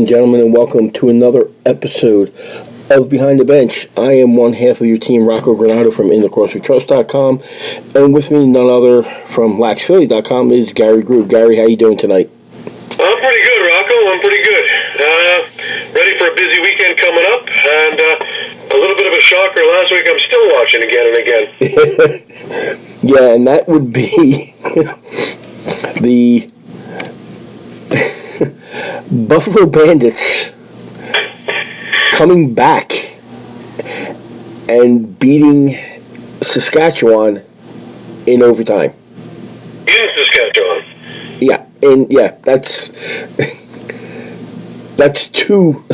and gentlemen, and welcome to another episode of Behind the Bench. I am one half of your team, Rocco Granado from InLacrosseWeTrust.com, and with me, none other from LaxPhilly.com is Gary Groove. Gary, how you doing tonight? I'm pretty good, Rocco. I'm pretty good. Ready for a busy weekend coming up, and a little bit of a shocker last week. I'm still watching again and again. Yeah, and that would be the Buffalo Bandits coming back and beating Saskatchewan in overtime. In Saskatchewan. Yeah, and that's too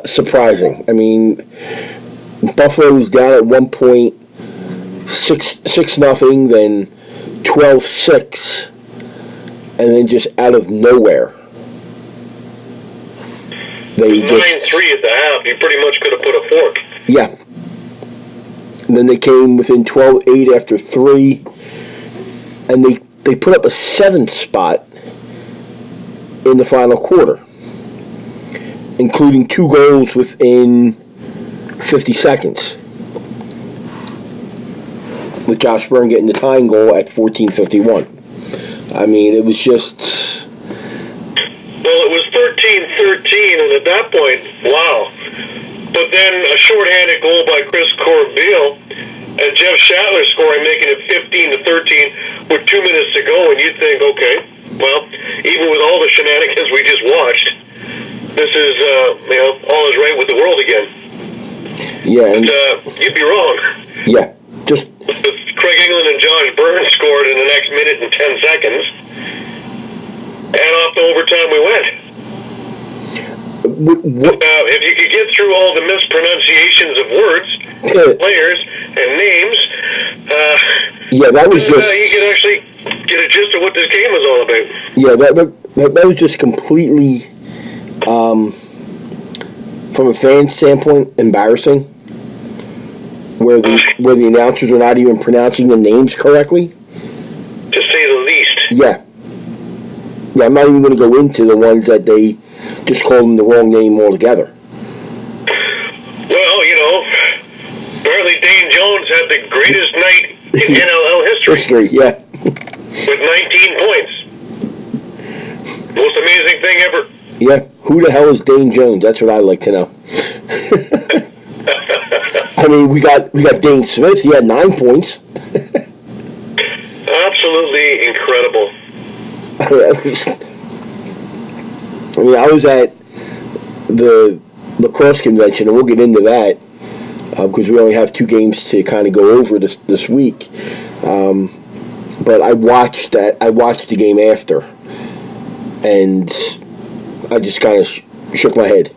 surprising. I mean, Buffalo was down at one point, 6-0, then 12-6, and then just out of nowhere, it was 9-3 at the half. You pretty much could have put a fork. Yeah. And then they came within 12-8 after 3, and they put up a 7th spot in the final quarter, including 2 goals within 50 seconds, with Josh Byrne getting the tying goal at 14:51. I mean, it was just... Well, it was 13-13, and at that point, wow. But then a shorthanded goal by Chris Corbeil and Jeff Shattler scoring, making it 15-13 with 2 minutes to go, and you'd think, okay, well, even with all the shenanigans we just watched, this is, all is right with the world again. Yeah, and you'd be wrong. Yeah, just... Craig England and Josh Byrne scored in the next minute and 10 seconds, and off to overtime we went. If you could get through all the mispronunciations of words, players, and names, that was just... you could actually get a gist of what this game was all about. Yeah, that was just completely, from a fan standpoint, embarrassing, where the announcers are not even pronouncing the names correctly. To say the least. Yeah. Yeah, I'm not even going to go into the ones that they just called them the wrong name altogether. Well, apparently Dane Jones had the greatest night in NLL history. Yeah. With 19 points. Most amazing thing ever. Yeah. Who the hell is Dane Jones? That's what I'd like to know. I mean, we got Dane Smith. He had 9 points. Absolutely incredible. I mean, I was at the lacrosse convention, and we'll get into that because we only have 2 games to kind of go over this week. But I watched the game after, and I just kind of shook my head.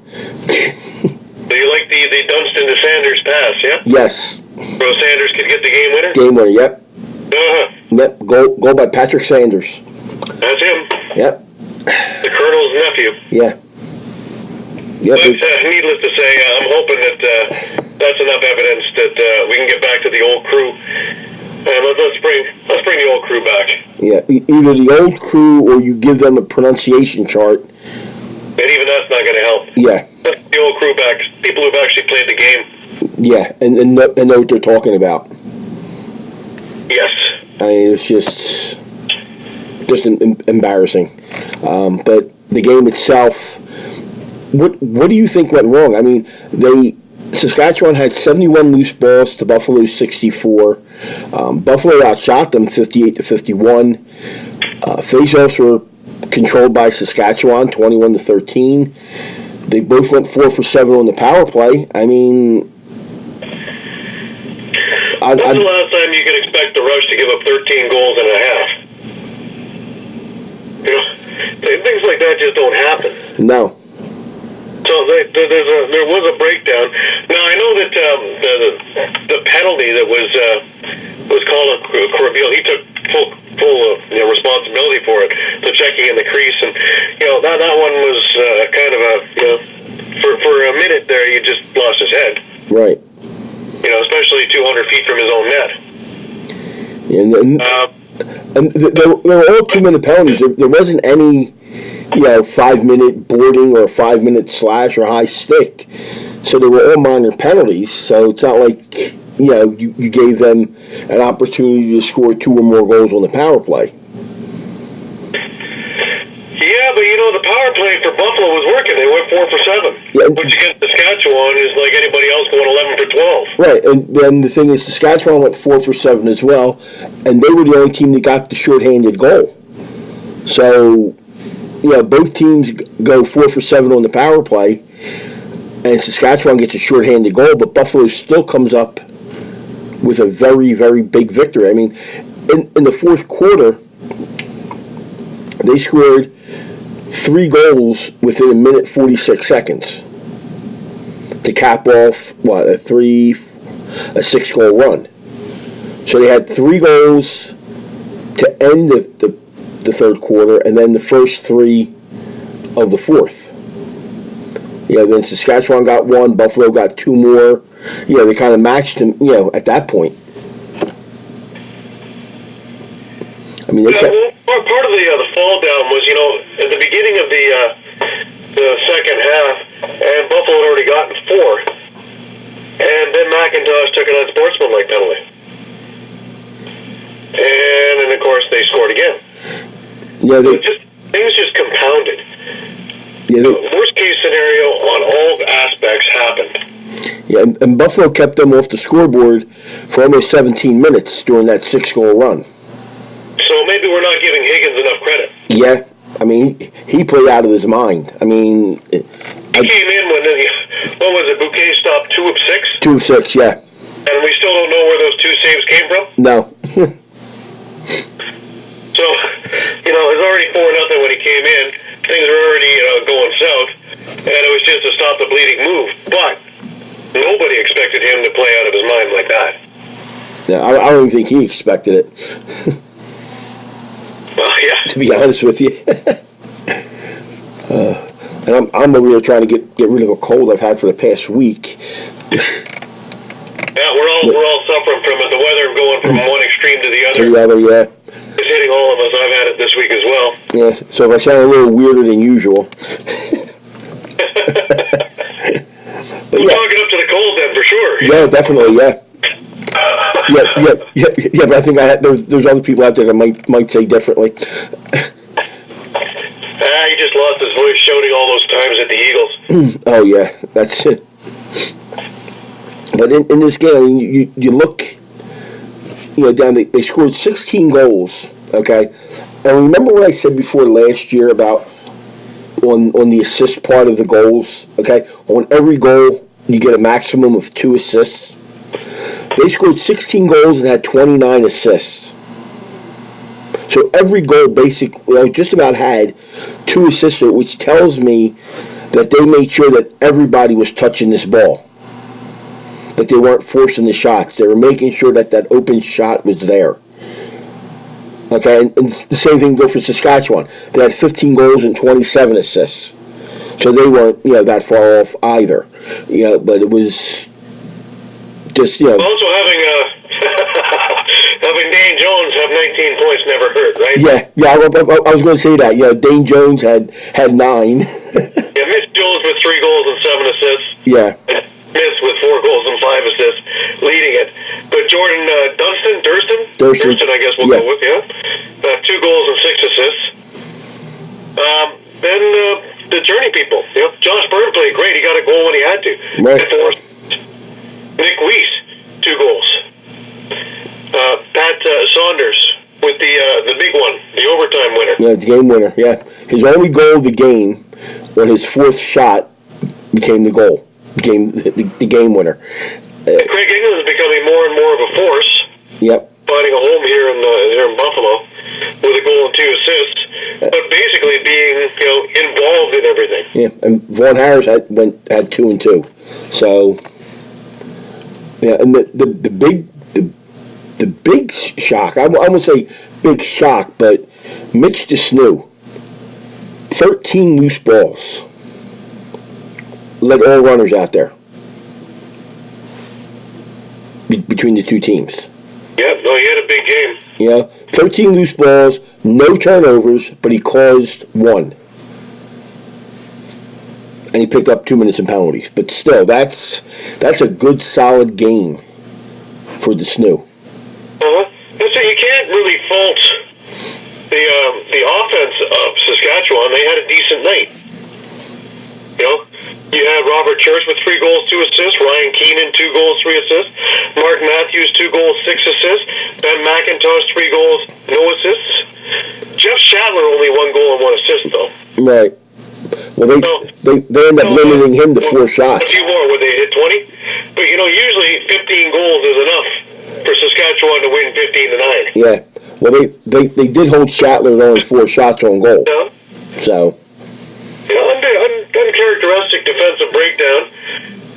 So you like the Dunston to Sanders pass, yeah? Yes. So Sanders could get the game winner? Game winner, yep. Uh-huh. Yep, goal by Patrick Sanders. That's him. Yep. The Colonel's nephew. Yeah. Yep. But needless to say, I'm hoping that that's enough evidence that we can get back to the old crew. Let's bring the old crew back. Yeah, either the old crew or you give them a pronunciation chart. And even that's not going to help. Yeah. The old crew back, people who've actually played the game. Yeah, and know what they're talking about. Yes. I mean, it's just embarrassing. But the game itself, what do you think went wrong? I mean, Saskatchewan had 71 loose balls to Buffalo's 64. Buffalo outshot them 58-51. Faceoffs were controlled by Saskatchewan 21-13. They both went 4 for 7 on the power play. I mean, when's the last time you could expect the Rush to give up 13 goals and a half? Things like that just don't happen. No. So there was a breakdown. Now I know that the penalty that was called on Corbeil, he took full responsibility for it, the checking in the crease, and that one was kind of a for a minute there you just lost his head. Right. Especially 200 feet from his own net. And there were all 2-minute penalties. There wasn't any 5-minute boarding or a 5-minute slash or high stick. So they were all minor penalties. So it's not like, you gave them an opportunity to score 2 or more goals on the power play. Yeah, but the power play for Buffalo was working. They went 4 for 7, which against Saskatchewan is like anybody else going 11 for 12. Right, and then the thing is, Saskatchewan went 4 for 7 as well, and they were the only team that got the shorthanded goal. So, both teams go 4 for 7 on the power play, and Saskatchewan gets a shorthanded goal, but Buffalo still comes up with a very, very big victory. I mean, in the fourth quarter, they scored 3 goals within a minute 46 seconds to cap off a 6-goal run. So they had 3 goals to end the third quarter, and then the first 3 of the fourth. Then Saskatchewan got 1, Buffalo got 2 more. They kind of matched them. At that point. I mean, part of the fall down was, at the beginning of the second half, and Buffalo had already gotten 4, and then McIntosh took an unsportsmanlike penalty, and then of course they scored again. Things just compounded. Worst case scenario on all aspects happened. Yeah, and Buffalo kept them off the scoreboard for almost 17 minutes during that 6-goal run. So maybe we're not giving Higgins enough credit. Yeah, I mean, he played out of his mind. I mean... He came in when, what was it, Bouquet stopped 2 of 6? 2 of 6, yeah. And we still don't know where those 2 saves came from? No. So, it was already 4-0 when he came in. Things were already, going south. And it was just to stop the bleeding move. But nobody expected him to play out of his mind like that. Yeah, I don't even think he expected it. Well, yeah. To be honest with you. And I'm over here trying to get rid of a cold I've had for the past week. Yeah, we're all suffering from it. The weather going from one extreme to the other. Yeah. It's hitting all of us. I've had it this week as well. Yeah, so if I sound a little weirder than usual. We'll talk it up to the cold then, for sure. Yeah, definitely, yeah. Yeah, but I think there's other people out there that might say differently. He just lost his voice shouting all those times at the Eagles. Oh, yeah, that's it. But in this game, I mean, you look, down, they scored 16 goals, okay? And remember what I said before last year about on the assist part of the goals, okay? On every goal, you get a maximum of 2 assists. They scored 16 goals and had 29 assists. So every goal basically, just about had 2 assists, which tells me that they made sure that everybody was touching this ball. That they weren't forcing the shots. They were making sure that open shot was there. Okay, and the same thing goes for Saskatchewan. They had 15 goals and 27 assists. So they weren't, that far off either. But it was just, Also having Dane Jones have 19 points never hurt, right? Yeah, I was going to say that. Dane Jones had 9. Yeah, Mitch Jones with 3 goals and 7 assists. Yeah. And Smith with 4 goals and 5 assists, leading it. But Jordan Durston, I guess we'll go with, 2 goals and 6 assists. Then the Journey people. Josh Byrne played great. He got a goal when he had to. Right. Nick Weiss, 2 goals. Pat Saunders with the big one, the overtime winner. Yeah, the game winner, yeah. His only goal of the game, on his 4th shot, became the goal. Became the game winner. Craig England is becoming more and more of a force. Yep. Finding a home here in Buffalo with a goal and 2 assists, but basically being involved in everything. Yeah, and Vaughn Harris had 2 and 2. So yeah, and the big shock, I won't say big shock, but Mitch DeSnew, 13 loose balls. Led all runners out there between the 2 teams. Yeah, no, he had a big game. 13 loose balls, no turnovers, but he caused 1. and he picked up 2 minutes in penalties. But still, that's a good, solid game for the Snoo. So you can't really fault the offense of Saskatchewan. They had a decent night. You know, you had Robert Church with 3 goals, 2 assists. Ryan Keenan, 2 goals, 3 assists. Mark Matthews, 2 goals, 6 assists. Ben McIntosh, 3 goals, no assists. Jeff Shatler only 1 goal and 1 assist, though. Right. Well, they end up limiting him to 4 shots. A few more, would they hit 20? But, you know, usually 15 goals is enough for Saskatchewan to win 15-9. Yeah. Well, they did hold Shatler to only 4 shots on goal. Yeah. So. You know, uncharacteristic defensive breakdown.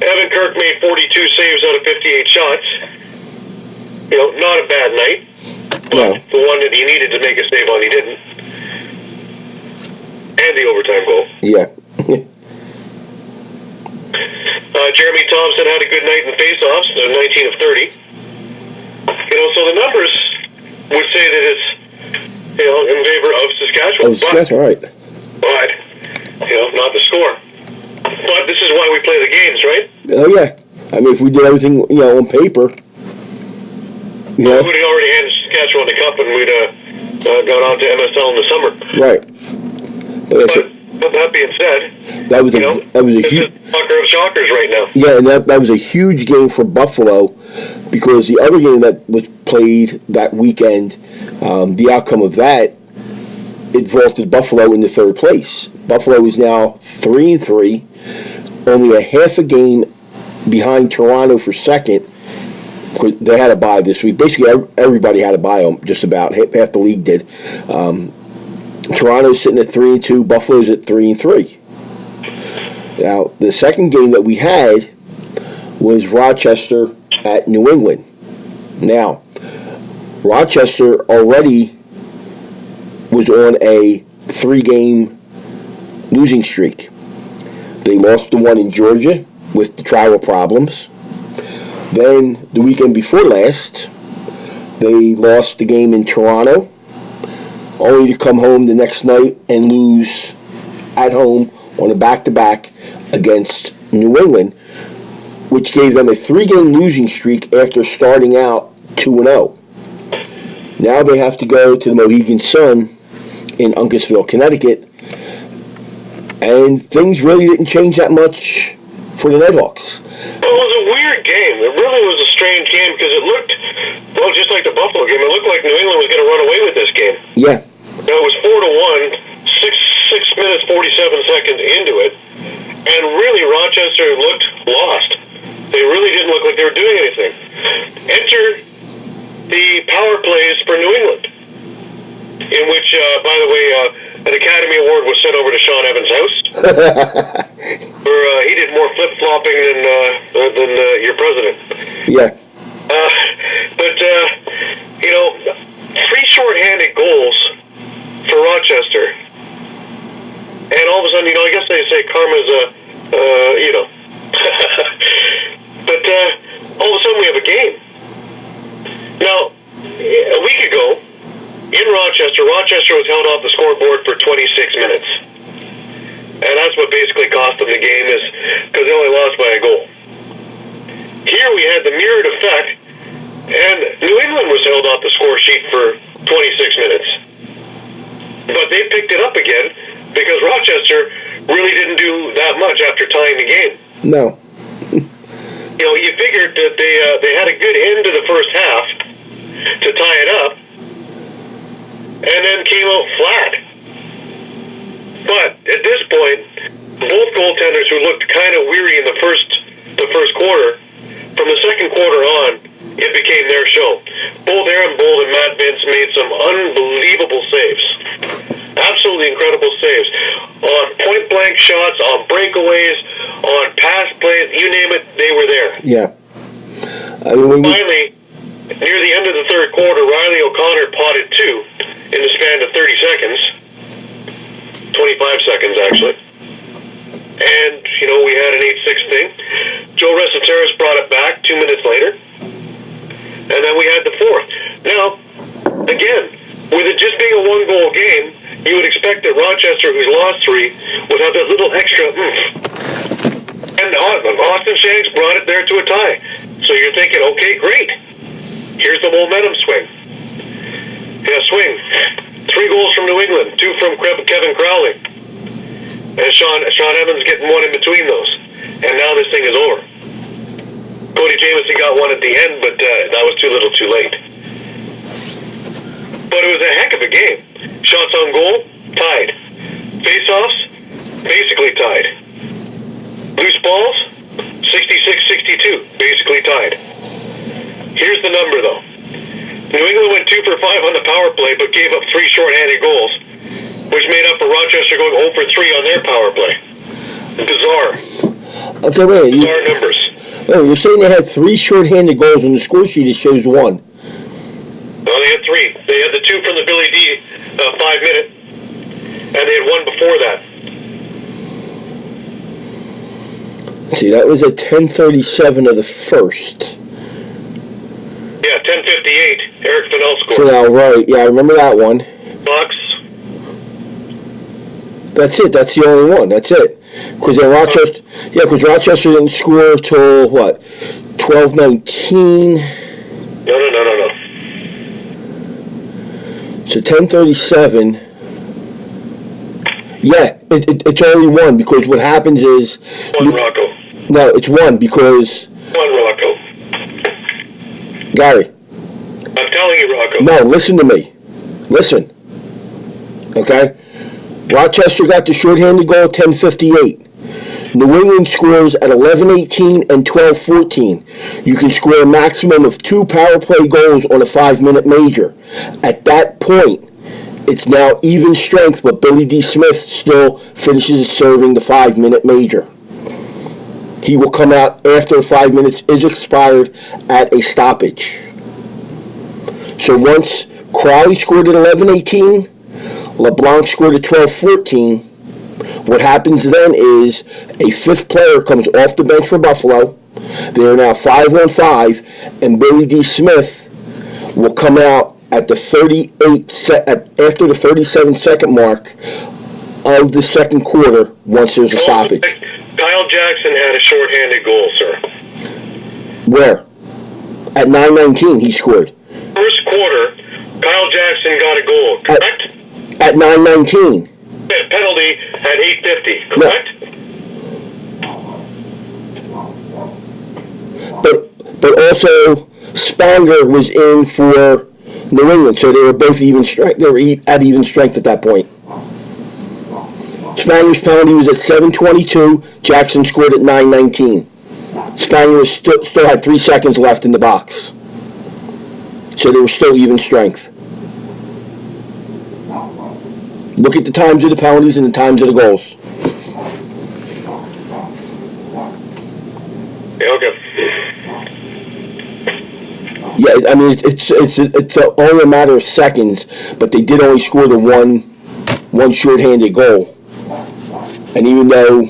Evan Kirk made 42 saves out of 58 shots. You know, not a bad night. But No. the one that he needed to make a save on, he didn't. And the overtime goal. Yeah. Jeremy Thompson had a good night in faceoffs, 19 of 30. You know, so the numbers would say that it's, you know, in favor of Saskatchewan. That's right. But, you know, not the score. But this is why we play the games, right? Oh, yeah. I mean, if we did everything, you know, on paper, you know. We would have already handed Saskatchewan the cup and we'd gone on to MSL in the summer. Right. But that being said, that was a this huge is shocker of shockers right now. Yeah, and that was a huge game for Buffalo, because the other game that was played that weekend, the outcome of that, it vaulted Buffalo into 3rd place. Buffalo is now 3-3, only a half a game behind Toronto for 2nd. They had a bye this week. Basically, everybody had a bye. Just about half the league did. Toronto's sitting at 3-2. Buffalo's at 3-3. Now, the second game that we had was Rochester at New England. Now, Rochester already was on a 3-game losing streak. They lost the one in Georgia with the travel problems. Then, the weekend before last, they lost the game in Toronto, only to come home the next night and lose at home on a back-to-back against New England, which gave them a 3-game losing streak after starting out 2-0. Now they have to go to the Mohegan Sun in Uncasville, Connecticut, and things really didn't change that much for the Nighthawks. Well, it was a weird game. It really was a strange game because it looked, well, just like the Buffalo game, it looked like New England was going to run away with this game. Yeah. Now, it was 4-1, 6 minutes, 47 seconds into it, and really Rochester looked lost. They really didn't look like they were doing anything. Enter the power plays for New England, in which, by the way, an Academy Award was sent over to Sean Evans' house, where he did more flip-flopping than your president. Yeah. But, you know, 3 shorthanded goals for Rochester, and all of a sudden, you know, I guess they say karma's you know, but all of a sudden we have a game. Now, a week ago, in Rochester was held off the scoreboard for 26 minutes. And that's what basically cost them the game, is because they only lost by a goal. Here we had the mirrored effect, and New England was held off the score sheet for 26 minutes. But they picked it up again because Rochester really didn't do that much after tying the game. No. You know, you figured that they had a good end to the first half to tie it up, and then came out flat. But at this point, both goaltenders, who looked kind of weary in the first quarter, from the second quarter on, it became their show. Both Aaron Bold and Matt Vince made some unbelievable saves. Absolutely incredible saves. On point-blank shots, on breakaways, on pass plays, you name it, they were there. Yeah. I mean, Finally, near the end of the third quarter, Riley O'Connor potted 2 in the span of 30 seconds. 25 seconds, actually. And, you know, we had an 8-6 thing. Joe Recenteris brought it back 2 minutes later. And then we had the 4th. Now, again, with it just being a 1-goal game, you would expect that Rochester, who's lost 3, would have that little extra oomph. Boston Shanks brought it there to a tie. So you're thinking, okay, great. Here's the momentum swing. Yeah, swing. 3 goals from New England, 2 from Kevin Crowley. And Sean Evans getting one in between those. And now this thing is over. Cody Jamieson got one at the end, but that was too little too late. But it was a heck of a game. Shots on goal, tied. Face-offs, basically tied. Loose balls, 66-62, basically tied. Here's the number, though. New England went 2 for 5 on the power play, but gave up 3 shorthanded goals, which made up for Rochester going 0 for 3 on their power play. Bizarre. Okay, wait. Bizarre numbers. Wait, you're saying they had 3 shorthanded goals on the score sheet. It shows 1. No, they had 3. They had the 2 from the Billy D 5-minute, and they had 1 before that. See, that was at 10:37 of the first. Yeah, 10:58. Eric Fennell scored. Fennell, right. Yeah, I remember that one. Bucks. That's it. That's the only one. That's it. Because Rochester didn't score till, what, 12:19? No. So 10:37. Yeah, it's only 1 because what happens is... 1 Rocco. No, it's 1 because... 1 Rocco. Gary. I'm telling you, Rocco. No, listen to me. Listen. Okay? Rochester got the shorthanded goal at 10:58. New England scores at 11:18 and 12:14. You can score a maximum of 2 power play goals on a 5-minute major. At that point, it's now even strength, but Billy D. Smith still finishes serving the 5-minute major. He will come out after 5 minutes is expired at a stoppage. So once Crowley scored at 11:18, LeBlanc scored at 12:14, what happens then is a 5th player comes off the bench for Buffalo. They are now 5-on-5, and Billy D. Smith will come out at the after the 37-second mark of the second quarter once there's a stoppage. Kyle Jackson had a shorthanded goal, sir. Where? At 9:19 he scored. First quarter, Kyle Jackson got a goal, correct? At 9:19. Penalty at 8:50, correct? No. But also Spanger was in for New England, so they were both even strength. They were at even strength at that point. Spanger's penalty was at 7:22. Jackson scored at 9:19. Spanger still had 3 seconds left in the box, so they were still even strength. Look at the times of the penalties and the times of the goals. Yeah, okay. Yeah, I mean it's only a matter of seconds, but they did only score the one shorthanded goal, and even though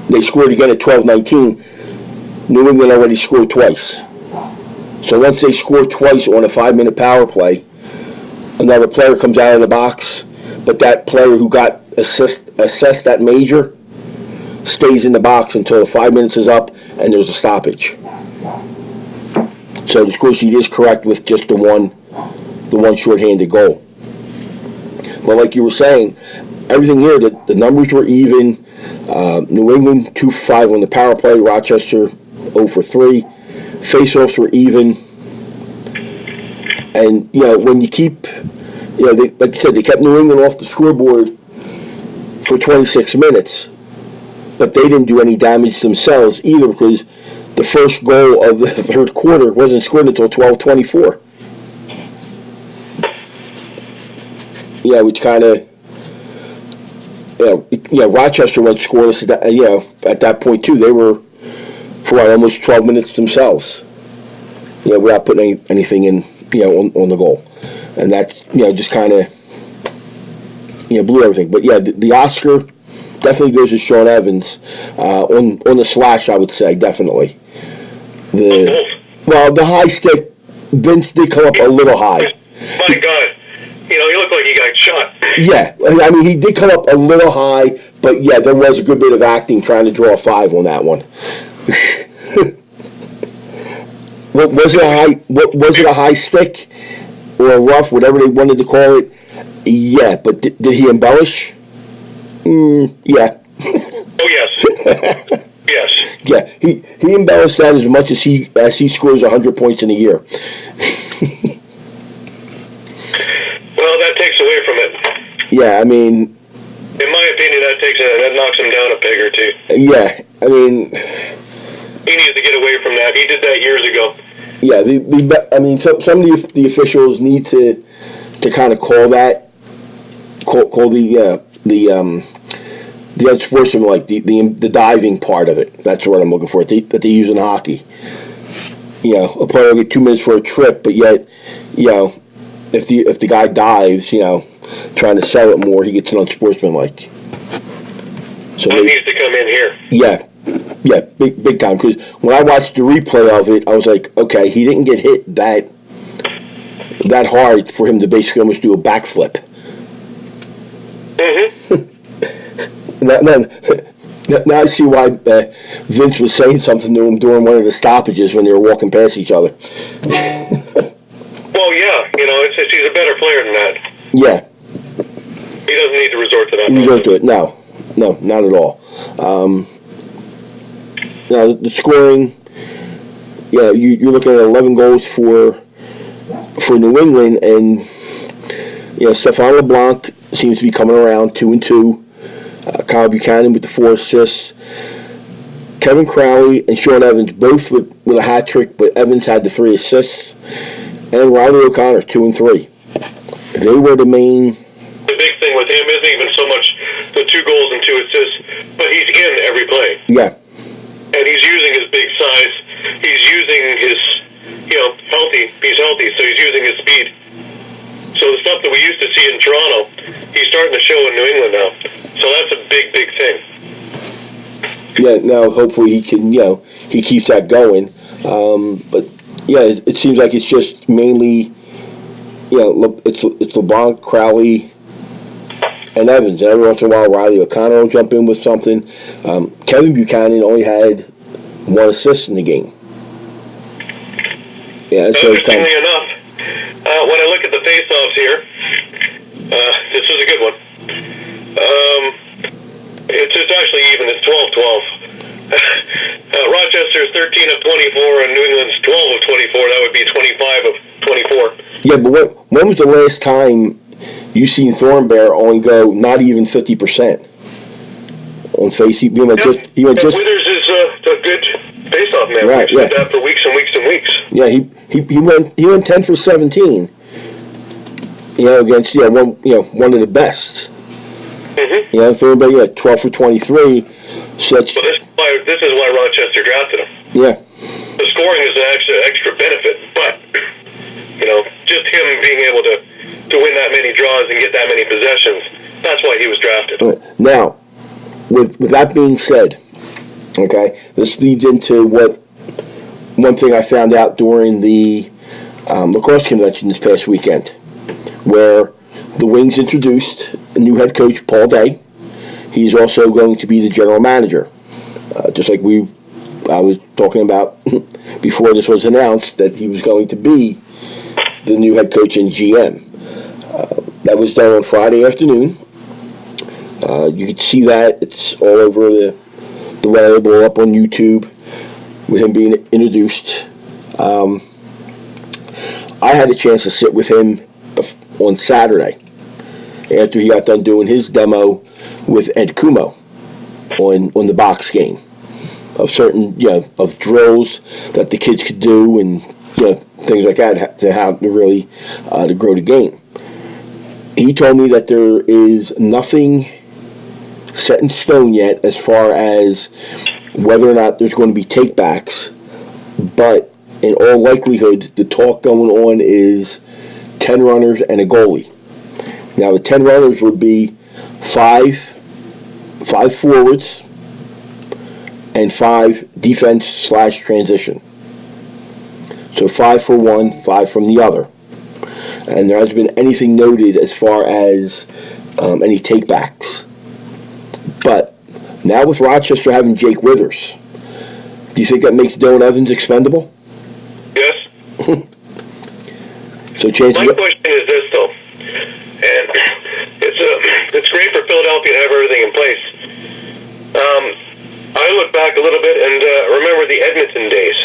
they scored again at 12:19, New England already scored twice. So once they score twice on a 5-minute power play, another player comes out of the box, but that player who got assessed that major stays in the box until the 5 minutes is up and there's a stoppage. So the score sheet is correct with just the one shorthanded goal. But like you were saying, everything here, the numbers were even. New England 2 for 5 on the power play. Rochester 0 for 3. Face-offs were even. And when you keep, like you said, they kept New England off the scoreboard for 26 minutes, but they didn't do any damage themselves either because the first goal of the third quarter wasn't scored until 12:24. Which kind of, Rochester went scoreless at that point too. They were for almost 12 minutes themselves, without putting anything in, on the goal, and that's just kind of blew everything. But the Oscar definitely goes to Sean Evans on the slash. I would say definitely. The high stick, Vince did come up a little high. My God, he looked like he got shot. Yeah, I mean he did come up a little high, but there was a good bit of acting trying to draw a 5 on that one. What was it a high? What was it a high stick or a rough, whatever they wanted to call it? Yeah, but did he embellish? Yeah. Oh yes, yes. Yeah, he embellished that as much as he scores 100 points in a year. Well, that takes away from it. Yeah, I mean, in my opinion, that knocks him down a peg or two. Yeah, I mean, he needs to get away from that. He did that years ago. Yeah, I mean, some of the officials need to kind of call the unsportsmanlike, the diving part of it. That's what I'm looking for. That they use in hockey. You know, a player will get 2 minutes for a trip, but yet, you know, if the guy dives, you know, trying to sell it more, he gets an unsportsmanlike. So that needs to come in here. Yeah, big time. Because when I watched the replay of it, I was like, okay, he didn't get hit that hard for him to basically almost do a backflip. Now I see why Vince was saying something to him during one of the stoppages when they were walking past each other. Well, yeah, you know, he's a better player than that. Yeah. He doesn't need to resort to that. Resort to it, no, not at all. Now the scoring, yeah, you're looking at 11 goals for New England, and you know Stephane LeBlanc seems to be coming around 2-2. Kyle Buchanan with the 4 assists. Kevin Crowley and Sean Evans both with a hat trick, but Evans had the 3 assists. And Riley O'Connor 2-3. They were the main. The big thing with him isn't even so much the 2 goals and 2 assists, but he's in every play. Yeah. And he's using his big size. He's using his, you know, he's healthy, so he's using his speed. So the stuff that we used to see in Toronto, he's starting to show in New England now. So that's a big, big thing. Yeah, now hopefully he can, you know, he keeps that going. But, yeah, it seems like it's just mainly, you know, it's LeBlanc, Crowley, and Evans. And every once in a while, Riley O'Connor will jump in with something. Kevin Buchanan only had 1 assist in the game. Yeah, that's interestingly enough, when I look at the face-offs here, this is a good one. It's actually even. It's 12-12. Rochester is 13 of 24, and New England's 12 of 24. That would be 25 of 24. Yeah, but when was the last time you seen Thornbear only go not even 50% on face? He went just. Withers is a good face-off man. Right, We've said that for weeks and weeks and weeks. Yeah, he went 10 for 17. You know, against one of the best. Mm-hmm. You know, Thornbear 12 for 23. So that's, well, this is why Rochester drafted him. Yeah. The scoring is an extra benefit, but you know, just him being able to win that many draws and get that many possessions, that's why he was drafted. Right. Now, with that being said, okay, this leads into one thing I found out during the lacrosse convention this past weekend, where the Wings introduced a new head coach, Paul Day. He's also going to be the general manager, just like I was talking about before this was announced that he was going to be the new head coach and GM. That was done on Friday afternoon. You can see that. It's all over the web or up on YouTube with him being introduced. I had a chance to sit with him on Saturday after he got done doing his demo with Ed Kumo on the box game of certain, of drills that the kids could do and things like that to how to really to grow the game. He told me that there is nothing set in stone yet as far as whether or not there's going to be takebacks, but in all likelihood, the talk going on is 10 runners and a goalie. Now, the 10 runners would be five forwards and 5 defense/transition. So 5 for one, 5 from the other. And there hasn't been anything noted as far as any takebacks. But now with Rochester having Jake Withers, do you think that makes Dylan Evans expendable? Yes. So chances. My question is this, though, and it's great for Philadelphia to have everything in place. I look back a little bit and remember the Edmonton days,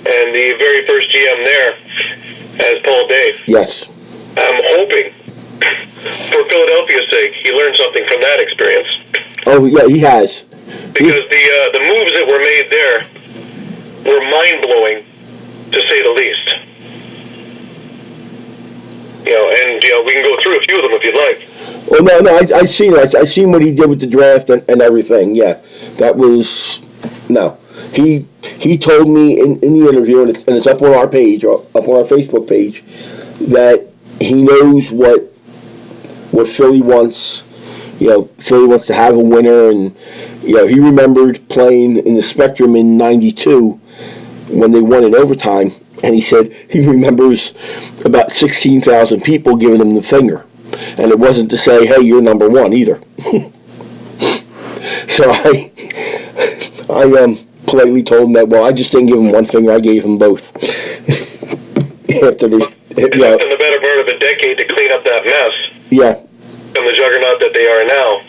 and the very first GM there as Paul Dave. Yes. I'm hoping, for Philadelphia's sake, he learned something from that experience. Oh yeah, he has. Because the moves that were made there were mind-blowing, to say the least. And we can go through a few of them if you'd like. Well, no, I seen it. I seen what he did with the draft and everything. Yeah, that was no. He told me in the interview, and it's up on our page, up on our Facebook page, that he knows what Philly wants. Philly wants to have a winner, and he remembered playing in the Spectrum in '92 when they won in overtime, and he said he remembers about 16,000 people giving him the finger, and it wasn't to say, "Hey, you're number one" either. So I politely told him that. Well, I just didn't give him one finger; I gave him both. After they, in the better part of a decade to clean up that mess. Yeah. And the juggernaut that they are now,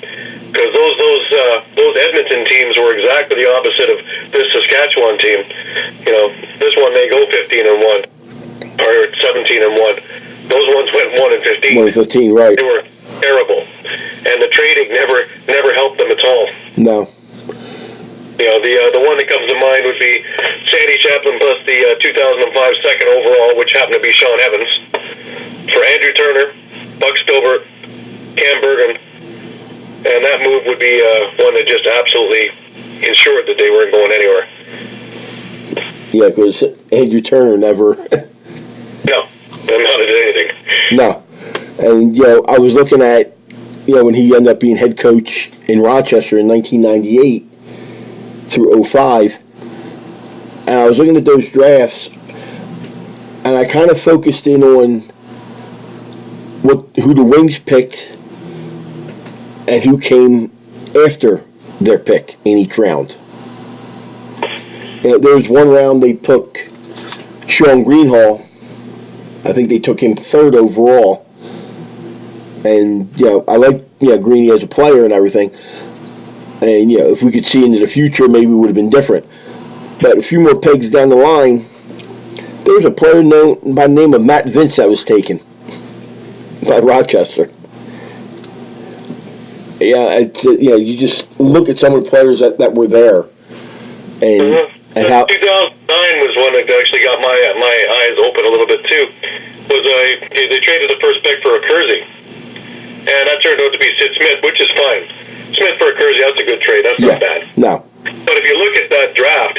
because those Edmonton teams were exactly the opposite of this Saskatchewan team. This one they go 15-1 or 17-1. Those ones went 1-15. 1-15, right? They were terrible, and the trading never helped them at all. No. The one that comes to mind would be Sandy Chaplin plus the 2005 second overall, which happened to be Sean Evans, for Andrew Turner, Buck Spilbert, Cam Bergen, and that move would be one that just absolutely ensured that they weren't going anywhere. Yeah, because Andrew Turner never... No, amounted to anything. No. And, I was looking at, when he ended up being head coach in Rochester in 1998 through 05, and I was looking at those drafts, and I kind of focused in on who the Wings picked and who came after their pick in each round. There was one round they took Sean Greenhall. I think they took him third overall. And, I like, Greeny as a player and everything. And, if we could see into the future, maybe it would have been different. But a few more pegs down the line, there was a player known by the name of Matt Vince that was taken by Rochester. Yeah, you just look at some of the players that were there, and how 2009 was one that actually got my eyes open a little bit too. They traded the first pick for a Kersey, and that turned out to be Sid Smith, which is fine. Smith for a Kersey, that's a good trade. That's not bad. No. But if you look at that draft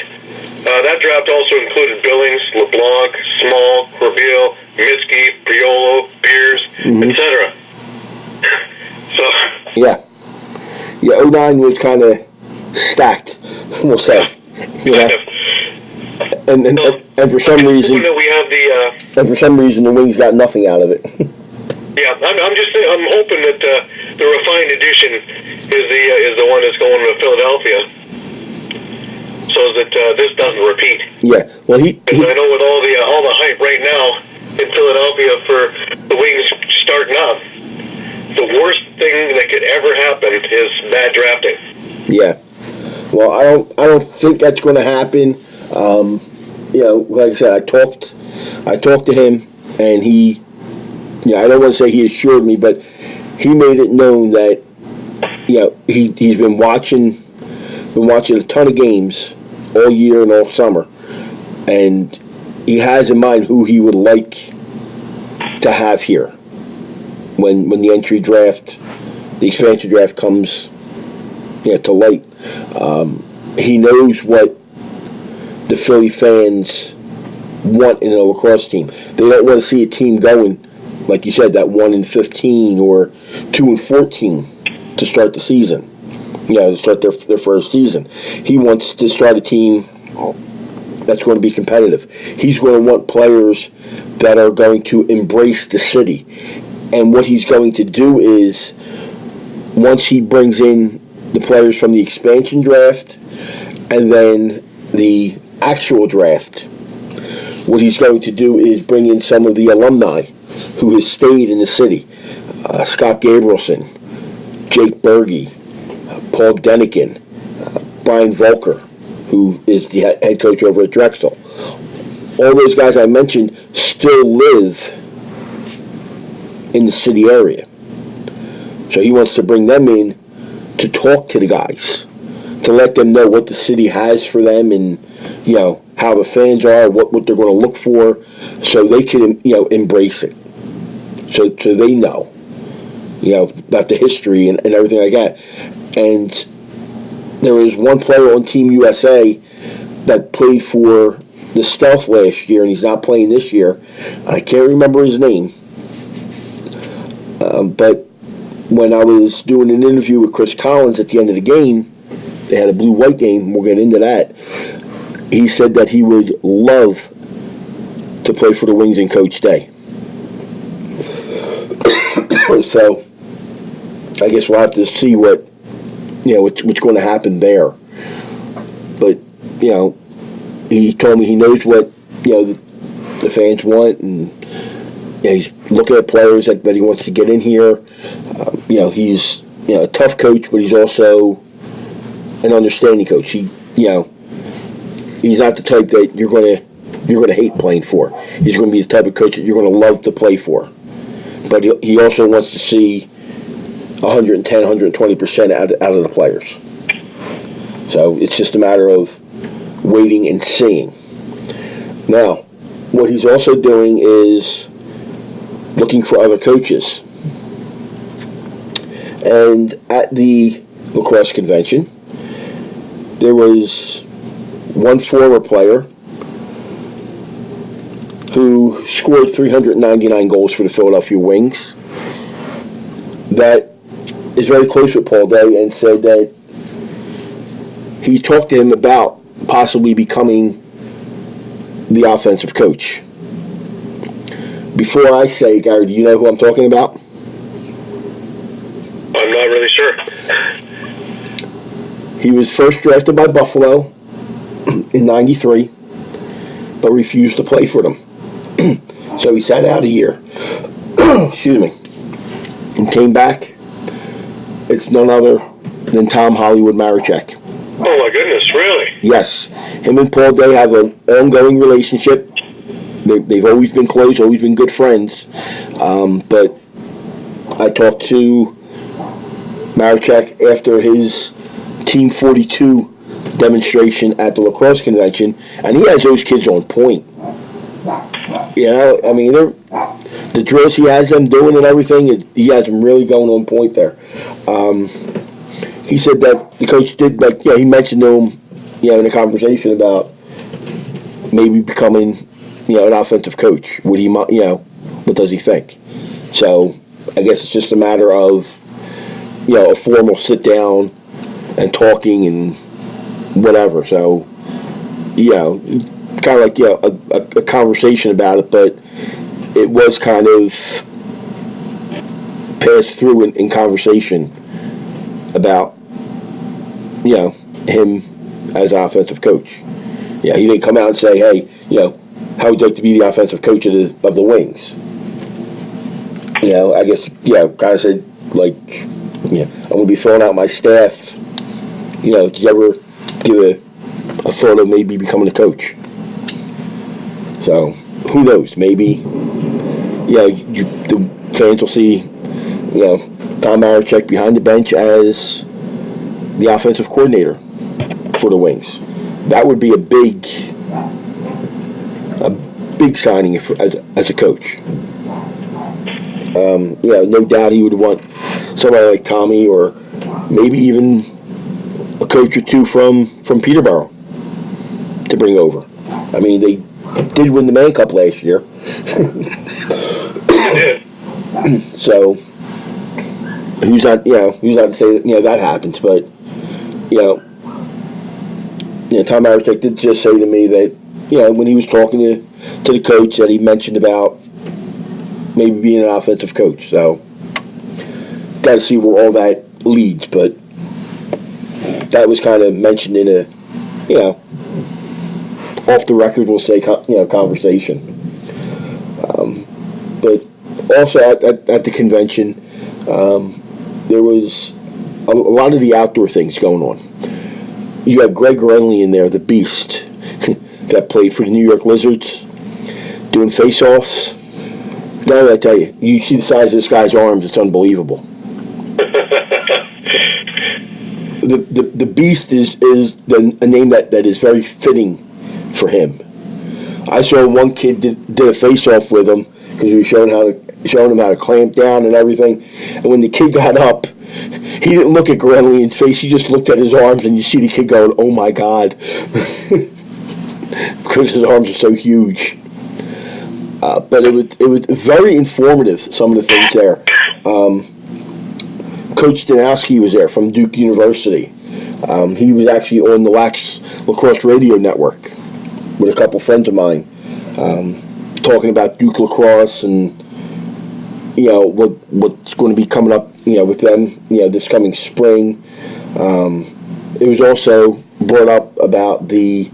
also included Billings, LeBlanc, Small, Corbeil, Miskey, Priolo, Beers, etc. So. Yeah, 09 was kind of stacked, we'll say. And for some reason, we have and for some reason the Wings got nothing out of it. Yeah, I'm just saying, I'm hoping that the refined edition is the one that's going to Philadelphia, so that this doesn't repeat. Yeah, well, because I know with all the hype right now in Philadelphia for the Wings starting up, the worst thing that could ever happen is bad drafting. Yeah. Well, I don't think that's going to happen. Like I said, I talked to him, and he, I don't want to say he assured me, but he made it known that, he's been watching a ton of games all year and all summer, and he has in mind who he would like to have here when the entry draft, the expansion draft comes to light. He knows what the Philly fans want in a lacrosse team. They don't want to see a team going, like you said, that 1-15 or 2-14 to start the season. To start their first season. He wants to start a team that's going to be competitive. He's going to want players that are going to embrace the city. And what he's going to do is, once he brings in the players from the expansion draft and then the actual draft, what he's going to do is bring in some of the alumni who has stayed in the city. Scott Gabrielson, Jake Berge, Paul Denikin, Brian Volker, who is the head coach over at Drexel. All those guys I mentioned still live in the city area. So he wants to bring them in to talk to the guys, to let them know what the city has for them and, how the fans are, what they're going to look for, so they can, embrace it. So they know, about the history and everything like that. And there was one player on Team USA that played for the Stealth last year, and he's not playing this year. I can't remember his name. But when I was doing an interview with Chris Collins at the end of the game, they had a blue-white game, we'll get into that, he said that he would love to play for the Wings and Coach Day. So I guess we'll have to see what's going to happen there. But, he told me he knows what, the fans want, and he's looking at players that he wants to get in here. He's a tough coach, but he's also an understanding coach. He's not the type that you're going to hate playing for. He's going to be the type of coach that you're going to love to play for. But he also wants to see 110, 120% out of the players. So it's just a matter of waiting and seeing. Now, what he's also doing is looking for other coaches. And at the lacrosse convention, there was one former player who scored 399 goals for the Philadelphia Wings that is very close with Paul Day, and said that he talked to him about possibly becoming the offensive coach. Before I say, Gary, do you know who I'm talking about? I'm not really sure. He was first drafted by Buffalo in '93, but refused to play for them. So he sat out a year. Excuse me. And came back. It's none other than Tom Hollywood Marichek. Oh my goodness, really? Yes. Him and Paul Day have an ongoing relationship. They've always been close, always been good friends. But I talked to Marichek after his Team 42 demonstration at the lacrosse convention, and he has those kids on point. The drills he has them doing and everything, he has them really going on point there. He said that the coach did, he mentioned to him, in a conversation about maybe becoming, an offensive coach. Would he, what does he think? So I guess it's just a matter of, a formal sit down and talking and whatever. So, kind of like, a conversation about it, but it was kind of passed through in conversation about, him as an offensive coach. He didn't come out and say, hey, how would you like to be the offensive coach of the Wings? I guess, kind of said, I'm going to be throwing out my staff. Did you ever give a thought of maybe becoming a coach? So, who knows? Maybe, the fans will see, Tom Marichek behind the bench as the offensive coordinator for the Wings. That would be a big signing as a coach. No doubt he would want somebody like Tommy, or maybe even a coach or two from Peterborough to bring over. I mean, they did win the Man Cup last year. So who's not to say that that happens, but Tom Marichek did just say to me that when he was talking to the coach, that he mentioned about maybe being an offensive coach. So got to see where all that leads, but that was kind of mentioned in a off the record, we'll say, conversation. But also at the convention, there was a lot of the outdoor things going on. You have Greg Renly in there, the Beast, that played for the New York Lizards, doing face-offs. Now I tell you see the size of this guy's arms, it's unbelievable. The Beast is a name that is very fitting for him. I saw one kid did a face-off with him because he was showing him how to clamp down and everything. And when the kid got up, he didn't look at Grenly in the face. He just looked at his arms, and you see the kid going, "Oh my God," because his arms are so huge. But it was very informative. Some of the things there. Coach Danowski was there from Duke University. He was actually on the Lacrosse Radio Network with a couple friends of mine, talking about Duke lacrosse and what's going to be coming up with them this coming spring. It was also brought up about that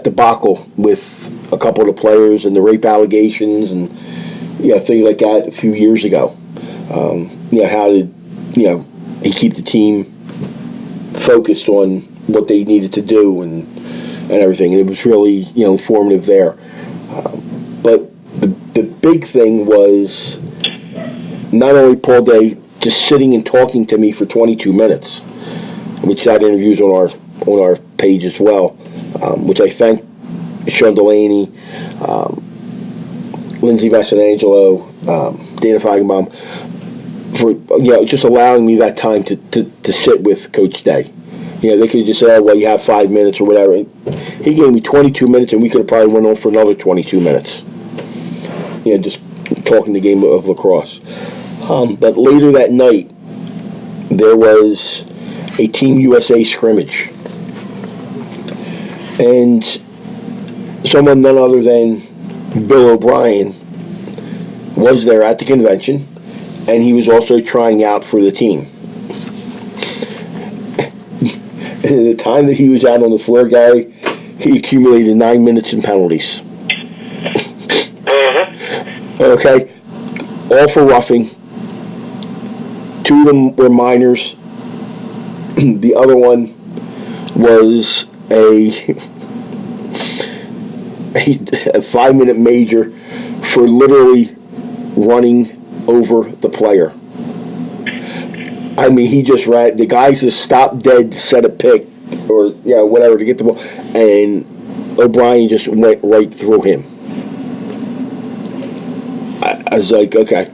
debacle with a couple of the players and the rape allegations and things like that a few years ago. How did he keep the team focused on what they needed to do and everything, and it was really informative there. But the big thing was not only Paul Day just sitting and talking to me for 22 minutes, which that interview's on our page as well, which I thank Sean Delaney, Lindsay Massanangelo, Dana Feigenbaum for just allowing me that time to sit with Coach Day. They could have just said, "Oh, well, you have 5 minutes" or whatever. He gave me 22 minutes, and we could have probably went on for another 22 minutes. Just talking the game of lacrosse. But later that night, there was a Team USA scrimmage, and someone none other than Bill O'Brien was there at the convention, and he was also trying out for the team. And the time that he was out on the floor, Gary, he accumulated 9 minutes in penalties. Okay, all for roughing. 2 of them were minors. The other one was a 5-minute major for literally running over the player. I mean, he just ran. The guys just stopped dead to set a pick or whatever to get the ball, and O'Brien just went right through him. I was like, okay,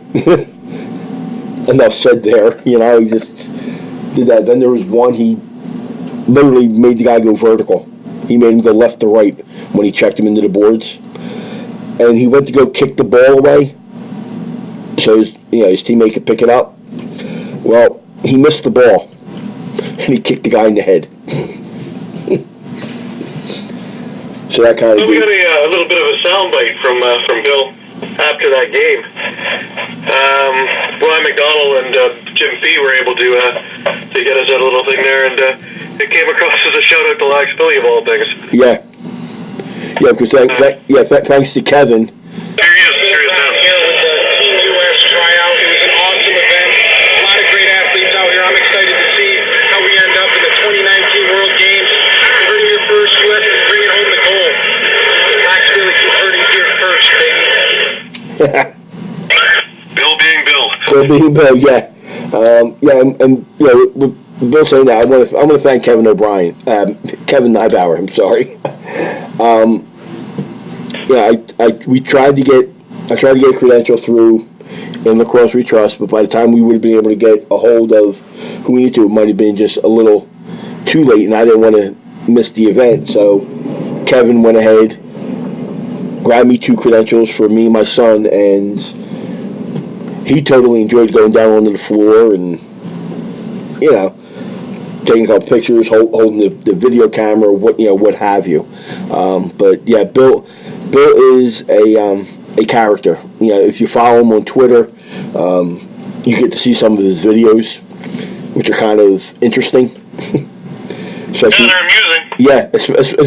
enough said there. He just did that. Then there was one, he literally made the guy go vertical. He made him go left to right when he checked him into the boards. And he went to go kick the ball away so his teammate could pick it up. Well, he missed the ball, and he kicked the guy in the head. So that kind of. We got a little bit of a soundbite from Bill after that game. Brian McDonald and Jim P were able to get us that little thing there, and it came across as a shout out to Lax Billy of all things. Yeah, because thanks to Kevin. Here he is now. Here with the Team US tryout. It was an awesome event. A lot of great athletes out here. I'm excited to see how we end up in the 2019 World Games. Converting your first US and bringing home the gold. Lax Billy converting here first, baby. Bill being Bill. Bill being Bill, yeah. And with Bill saying that, I want to thank Kevin O'Brien, Kevin Neibauer. I'm sorry. I tried to get a credential through in Lacrosse We Trust, but by the time we would have been able to get a hold of who we needed to, it might have been just a little too late, and I didn't want to miss the event. So Kevin went ahead, grabbed me 2 credentials for me and my son, and he totally enjoyed going down onto the floor and taking a couple pictures, holding the video camera, what have you. But yeah, Bill is a character. If you follow him on Twitter, you get to see some of his videos, which are kind of interesting. They're amusing. Yeah, especially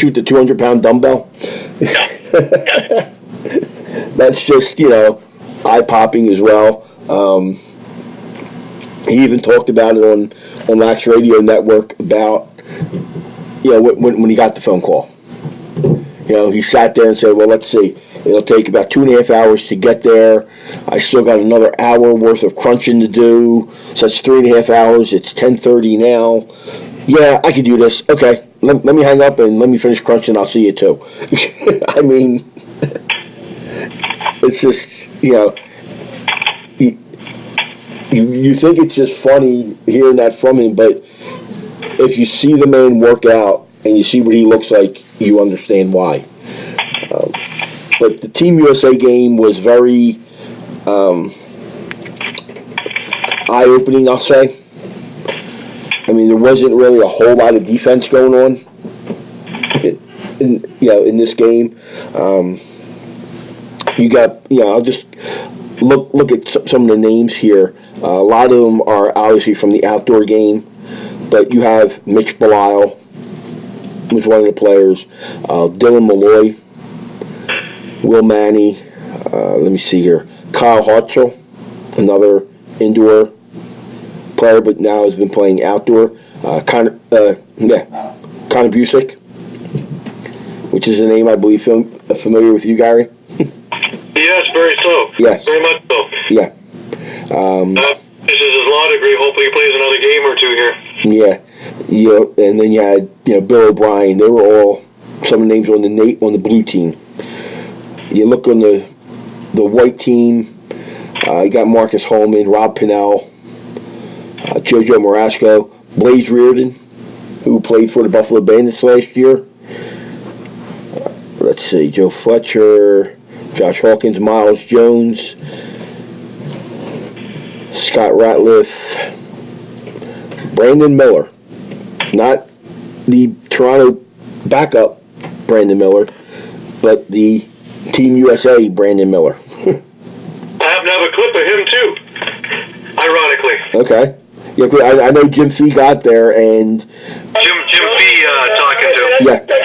with the 200-pound dumbbell. Yeah. That's just, eye-popping as well. He even talked about it on Lax Radio Network about, when he got the phone call. He sat there and said, well, let's see. It'll take about 2.5 hours to get there. I still got another hour worth of crunching to do. So that's 3.5 hours. It's 10:30 now. Yeah, I can do this. Okay, let me hang up and let me finish crunching. I'll see you too. I mean, it's just, you think it's just funny hearing that from him, but if you see the man work out and you see what he looks like, you understand why. But the Team USA game was very eye-opening, I'll say. I mean, there wasn't really a whole lot of defense going on in this game. I'll just look at some of the names here. A lot of them are obviously from the outdoor game, but you have Mitch Belisle, who's one of the players, Dylan Malloy, Will Manny, let me see here, Kyle Hartzell, another indoor player, but now has been playing outdoor. Connor Busick, which is a name I believe familiar with you, Gary. Yes, very so. Yes. Very much so. Yeah. This is his law degree. Hopefully he plays another game or two here. Yeah. And then you had, Bill O'Brien. They were all some of the names on the blue team. You look on the white team, you got Marcus Holman, Rob Pinnell, JoJo Marasco, Blaze Reardon, who played for the Buffalo Bandits last year. Let's see, Joe Fletcher, Josh Hawkins, Miles Jones, Scott Ratliff, Brandon Miller, not the Toronto backup Brandon Miller, but the Team USA Brandon Miller. I happen to have a clip of him too, ironically. Okay. Yeah, I know Jim Fee got there, and Jim Fee talking to him. Yeah. For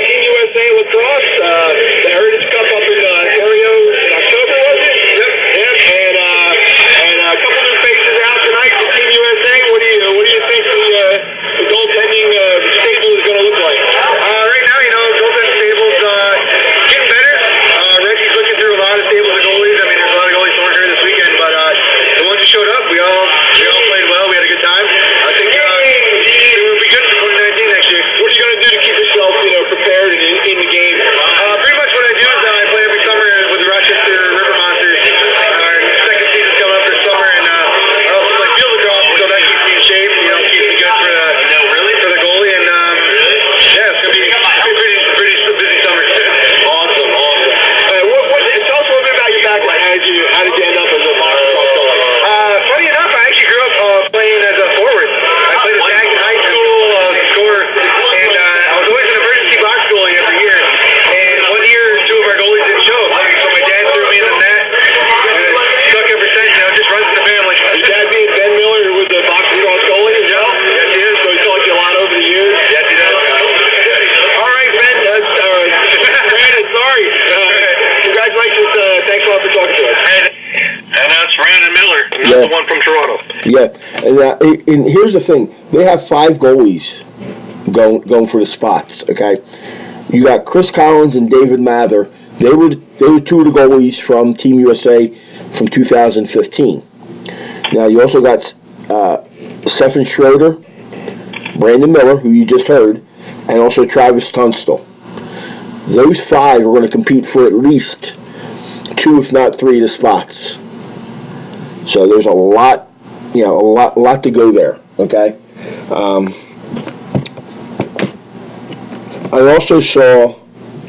Team USA lacrosse, the Heritage Cup up in Ontario in October, was it? Yep. And a couple new faces out tonight for Team USA. What do you think the goaltending stable is going to look like? Right now, goaltending stable's getting better. Reggie's looking through a lot of stables of goalies. I mean, there's a lot of goalies who weren't here this weekend, but the ones who showed up, we all played well. We had a good time. I think it will be good for 2019 next year. What are you going to do to keep yourself, prepared and in the game? Pretty much what I do is I play every summer with the Rochester River Monsters. Second season's coming up this summer, and I also play field lacrosse, so that keeps me in shape. Keeps me good for the goalie, and yeah, it's gonna be pretty busy summer. Awesome. Tell us a little bit about your background. How did you end up as a box goalie? Funny enough, I actually grew up playing as a forward. I played a tag in high school, scorer, and I was always an emergency box goalie every year. And one year, two of our goalies didn't show, so my dad threw me in the net. Stuck ever since. Just runs in the family. Your dad being Ben Miller, who was a box lacrosse goalie? Yes, he is. So he's taught you a lot over the years. Yes, he does. All right, Ben. Brandon, sorry. Congratulations. Thanks a lot for talking to us. And that's Brandon Miller, not the one from Toronto. Yeah, and here's the thing: they have 5 goalies going for the spots. Okay, you got Chris Collins and David Mather. They were 2 of the goalies from Team USA from 2015. Now you also got Stephen Schroeder, Brandon Miller, who you just heard, and also Travis Tunstall. Those 5 are going to compete for at least 2, if not 3, of the spots. So there's a lot to go there. Okay. I also saw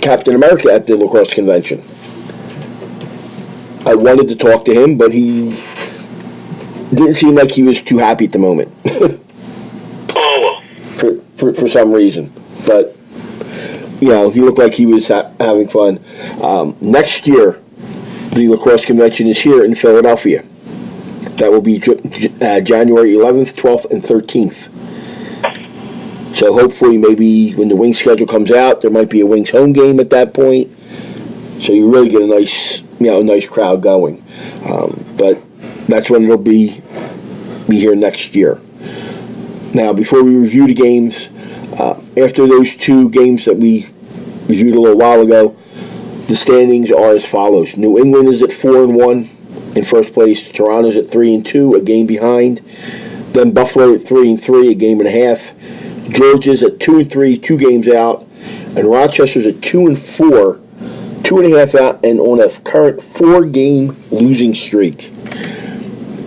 Captain America at the lacrosse convention. I wanted to talk to him, but he didn't seem like he was too happy at the moment. Oh, well. For some reason, but he looked like he was having fun. Next year, the lacrosse convention is here in Philadelphia. That will be January 11th, 12th, and 13th. So hopefully maybe when the Wings schedule comes out, there might be a Wings home game at that point. So you really get a nice crowd going. But that's when it'll be here next year. Now, before we review the games, after those two games that we reviewed a little while ago, the standings are as follows. New England is at 4-1 in first place. Toronto's at 3-2, a game behind. Then Buffalo at 3-3, a game and a half. Georgia's at 2-3, 2 games out. And Rochester's at 2-4, 2.5 out, and on a current 4-game losing streak.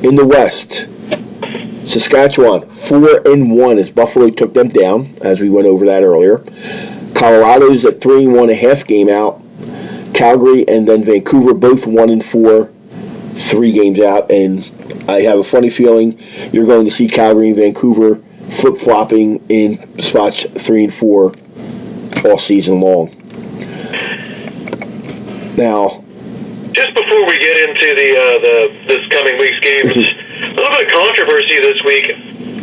In the West, Saskatchewan 4-1 as Buffalo took them down, as we went over that earlier. Colorado's at 3-1, a half game out. Calgary and then Vancouver both 1-4, 3 games out. And I have a funny feeling you're going to see Calgary and Vancouver flip-flopping in spots 3 and 4 all season long. Now, just before we get into this coming week's games, a little bit of controversy this week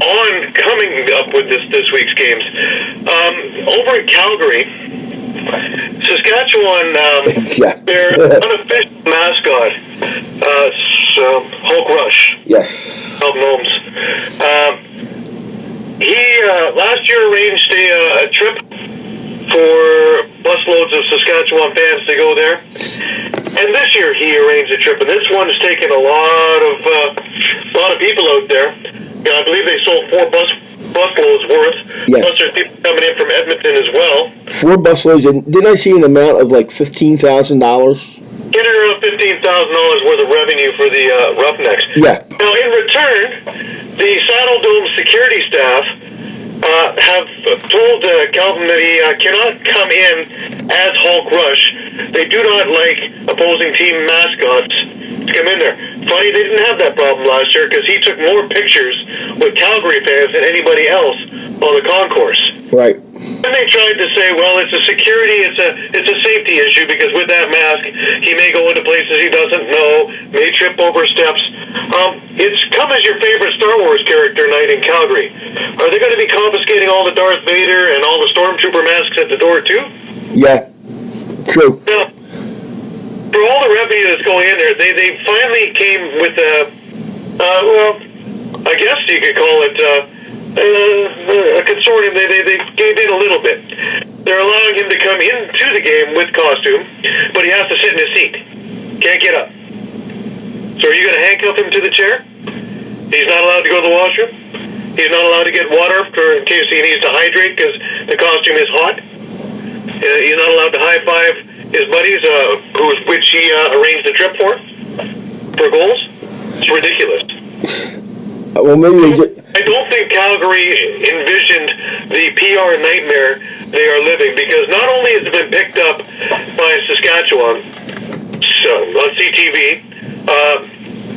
on coming up with this week's games. Over in Calgary, Saskatchewan, their unofficial mascot, Hulk Rush. Yes. Hulk Gnomes. He last year arranged a trip for busloads of Saskatchewan fans to go there, and this year he arranged a trip, and this one's taken a lot of people out there. I believe they sold 4 busloads worth. Yes. Plus there's people coming in from Edmonton as well. 4 busloads, and didn't I see an amount of like $15,000? Getting around $15,000 worth of revenue for the Roughnecks. Yeah. Now, in return, the Saddle Dome security staff have told Calvin that he cannot come in as Hulk Rush. They do not like opposing team mascots to come in there. Funny, they didn't have that problem last year because he took more pictures with Calgary fans than anybody else on the concourse. Right. And they tried to say, well, it's a security, it's a safety issue because with that mask, he may go into places he doesn't know, may trip over steps. It's come as your favorite Star Wars character night in Calgary. Are they going to be confiscating all the Darth Vader and all the Stormtrooper masks at the door too? Yeah, true. Now, for all the revenue that's going in there, they finally came with well, I guess you could call it a consortium. They gave in a little bit. They're allowing him to come into the game with costume, but he has to sit in his seat. Can't get up. So are you going to handcuff him to the chair? He's not allowed to go to the washroom. He's not allowed to get water in case he needs to hydrate because the costume is hot. He's not allowed to high-five his buddies, which he arranged the trip for goals. It's ridiculous. Well, maybe I don't think Calgary envisioned the PR nightmare they are living because not only has it been picked up by Saskatchewan on CTV,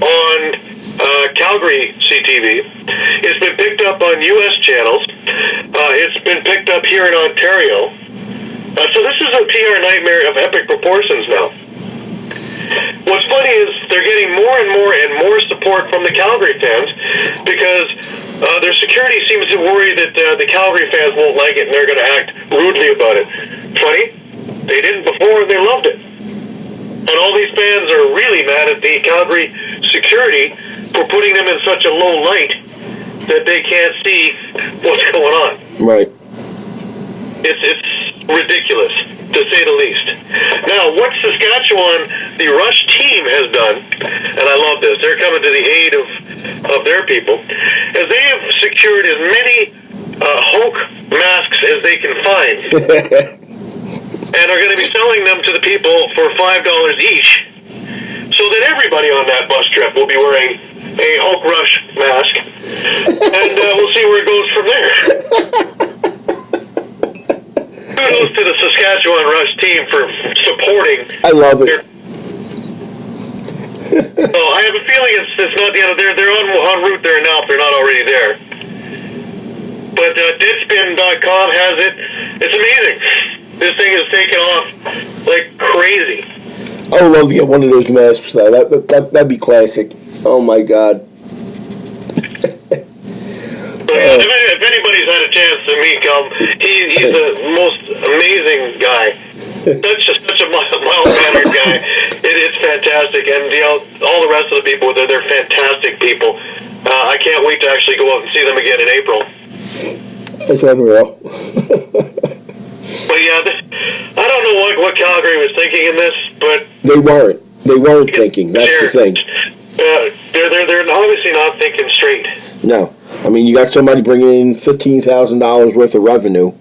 on Calgary CTV, it's been picked up on U.S. channels, it's been picked up here in Ontario. So this is a PR nightmare of epic proportions now. What's funny is they're getting more and more support from the Calgary fans because their security seems to worry that the Calgary fans won't like it and they're going to act rudely about it. Funny, they didn't before and they loved it. And all these fans are really mad at the Calgary security for putting them in such a low light that they can't see what's going on. Right. It's ridiculous, to say the least. Now, what Saskatchewan, the Rush team, has done, and I love this, they're coming to the aid of their people, is they have secured as many Hulk masks as they can find, and are going to be selling them to the people for $5 each, so that everybody on that bus trip will be wearing a Hulk Rush mask, and we'll see where it goes from there. Kudos to the Saskatchewan Rush team for supporting. I love it. So I have a feeling it's not the end of they're en route there now if they're not already there. But Deadspin.com has it. It's amazing. This thing is taking off like crazy. I would love to get one of those masks. That'd be classic. Oh my God. So So yeah, if anybody's had a chance to meet Cal, he's the most amazing guy. Such a mild-mannered guy. It's fantastic, and all the rest of the people, they're fantastic people. I can't wait to actually go out and see them again in April. That's unreal. But yeah, I don't know what Calgary was thinking in this, but they weren't thinking. That's the thing. They're obviously not thinking straight. No, I mean, you got somebody bringing in $15,000 worth of revenue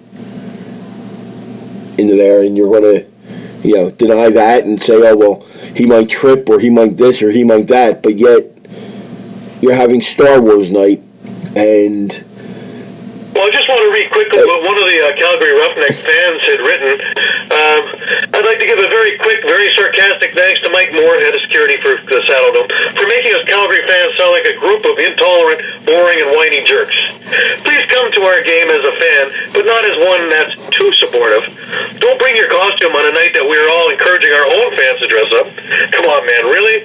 into there, and you're going to, deny that and say, oh well, he might trip or he might this or he might that, but yet you're having Star Wars night, and. Well, I just want to read quickly what one of the Calgary Roughnecks fans had written. I'd like to give a very quick, very sarcastic thanks to Mike Moore, head of security for the Saddle Dome, for making us Calgary fans sound like a group of intolerant, boring, and whiny jerks. Please come to our game as a fan, but not as one that's too supportive. Don't bring your costume on a night that we're all encouraging our own fans to dress up. Come on, man, really?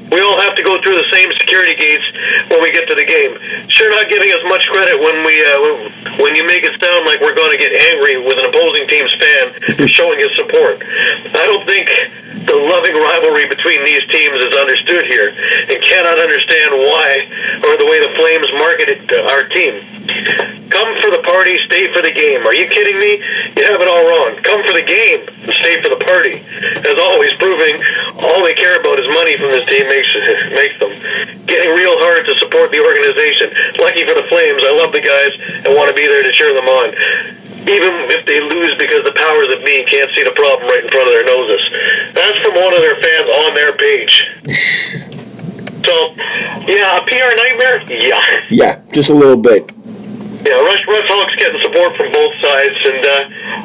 We all have to go through the same security gates when we get to the game. Sure, not giving us much credit when you make it sound like we're going to get angry with an opposing team's fan for showing his support. I don't think the loving rivalry between these teams is understood here, and cannot understand why or the way the Flames marketed our team. Come for the party, stay for the game. Are you kidding me? You have it all wrong. Come for the game and stay for the party. As always, proving all they care about is money from this team makes them. Getting real hard to support the organization. Lucky for the Flames, I love the guys and want to be there to cheer them on. Even if they lose because the powers that be can't see the problem right in front of their noses. That's from one of their fans on their page. So, yeah, a PR nightmare? Yeah. Yeah, just a little bit. Yeah, Russ Hulk's getting support from both sides, and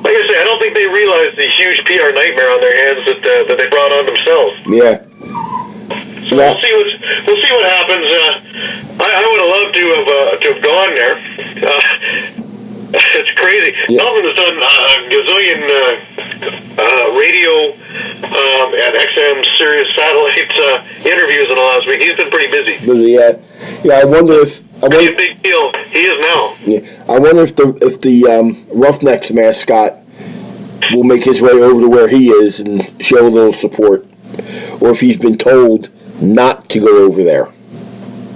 like I say, I don't think they realize the huge PR nightmare on their hands that they brought on themselves. Yeah. So we'll see what happens. I would have loved to have gone there. It's crazy. Yeah. Melvin has done a gazillion radio and XM Sirius satellite interviews in the last week. He's been pretty busy. Yeah. I wonder if. Pretty big deal. He is now. Yeah. I wonder if the Roughnecks mascot will make his way over to where he is and show a little support, or if he's been told not to go over there.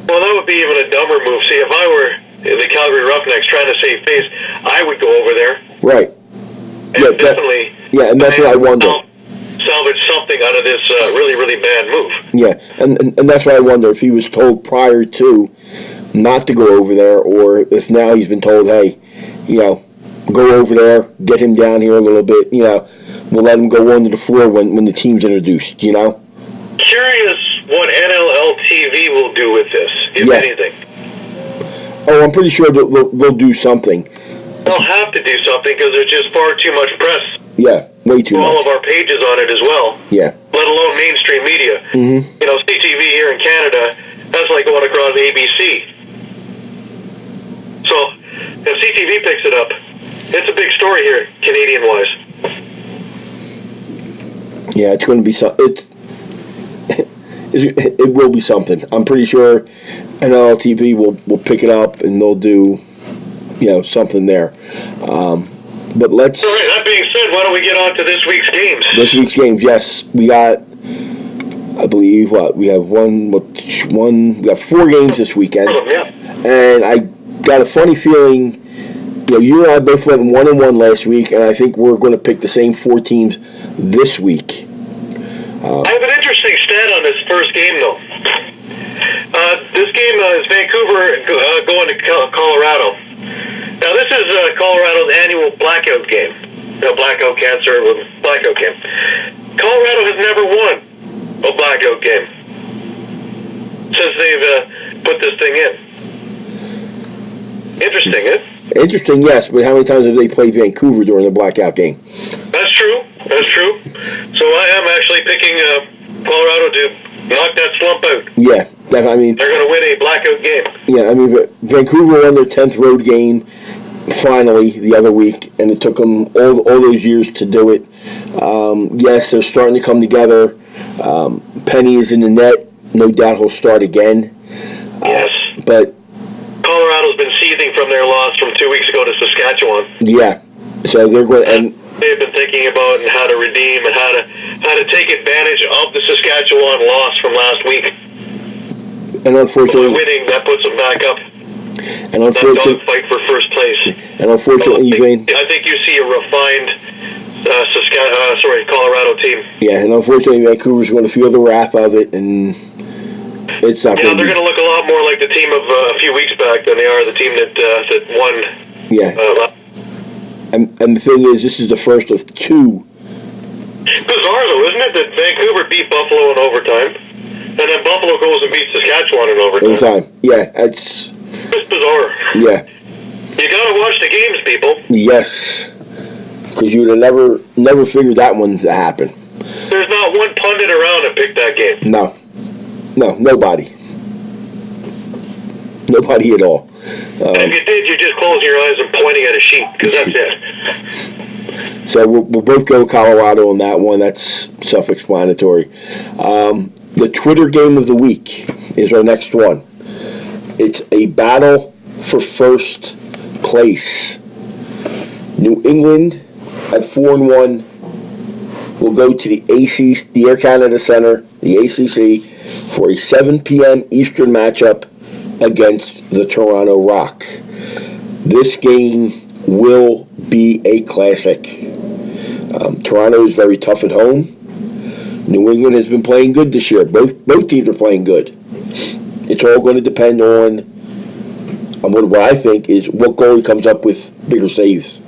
Well, that would be even a dumber move. See, if I were the Calgary Roughnecks trying to save face, I would go over there. Right. And definitely. And that's what I wonder. Salvage something out of this really, really bad move. Yeah, and that's what I wonder, if he was told prior to not to go over there, or if now he's been told, hey, go over there, get him down here a little bit, we'll let him go onto the floor when the team's introduced, Curious what NLL TV will do with this, if anything. Oh, I'm pretty sure they'll do something. They'll have to do something because there's just far too much press. Yeah, way too much. All of our pages on it as well. Yeah. Let alone mainstream media. Mm-hmm. CTV here in Canada, that's like going across ABC. So, if CTV picks it up, it's a big story here, Canadian-wise. Yeah, it's going to be it will be something. I'm pretty sure NLL TV will pick it up and they'll do, something there. But let's. All right, that being said, why don't we get on to this week's games? This week's games, yes. We got, I believe, we have we got 4 games this weekend. Yeah. And I got a funny feeling, you and I both went 1-1 last week, and I think we're going to pick the same 4 teams this week. I have an interesting stat on this first game, though. This game is Vancouver going to Colorado. Now, this is Colorado's annual blackout game. Blackout cancer, blackout game. Colorado has never won a blackout game since they've put this thing in. Interesting, eh? Interesting, yes, but how many times have they played Vancouver during the blackout game? That's true. So I am actually picking Colorado to knock that slump out. Yeah, they're going to win a blackout game. Yeah, Vancouver won their 10th road game finally the other week, and it took them all those years to do it. Yes, they're starting to come together. Penny is in the net. No doubt he'll start again. Yes. But Colorado's been seething for from their loss from 2 weeks ago to Saskatchewan. Yeah. So they're going and they've been thinking about and how to redeem and how to take advantage of the Saskatchewan loss from last week. And unfortunately, by winning, that puts them back up. And unfortunately, that fight for first place. And unfortunately, I think you see a refined Colorado team. Yeah, and unfortunately, Vancouver's going to feel the wrath of it, and it's not. They're going to look a lot more like the team of a few weeks back than they are the team that won. Yeah. And the thing is, this is the first of two. Bizarre, though, isn't it, that Vancouver beat Buffalo in overtime, and then Buffalo goes and beats Saskatchewan in overtime? Yeah, it's just bizarre. Yeah. You got to watch the games, people. Yes. Because you would have never figured that one to happen. There's not one pundit around that picked that game. No, nobody. Nobody at all. If you did, you're just closing your eyes and pointing at a sheet, because that's it. So we'll both go Colorado on that one. That's self-explanatory. The Twitter game of the week is our next one. It's a battle for first place. New England at 4-1 will go to the Air Canada Center, the ACC, for a 7 p.m. Eastern matchup against the Toronto Rock. This game will be a classic. Toronto is very tough at home. New England has been playing good this year. Both teams are playing good. It's all going to depend on what I think is what goalie comes up with bigger saves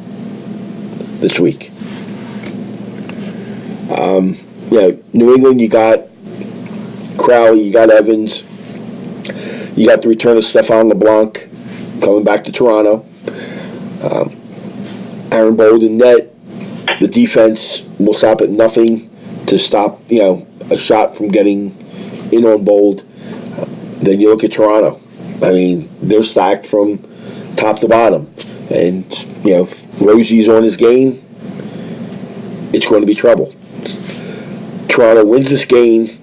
this week. New England, you got Crowley, you got Evans, you got the return of Stéphane LeBlanc coming back to Toronto. Aaron Bolden net. The defense will stop at nothing to stop a shot from getting in on Bold. Then you look at Toronto. I mean, they're stacked from top to bottom. And, Rosie's on his game. It's going to be trouble. Toronto wins this game.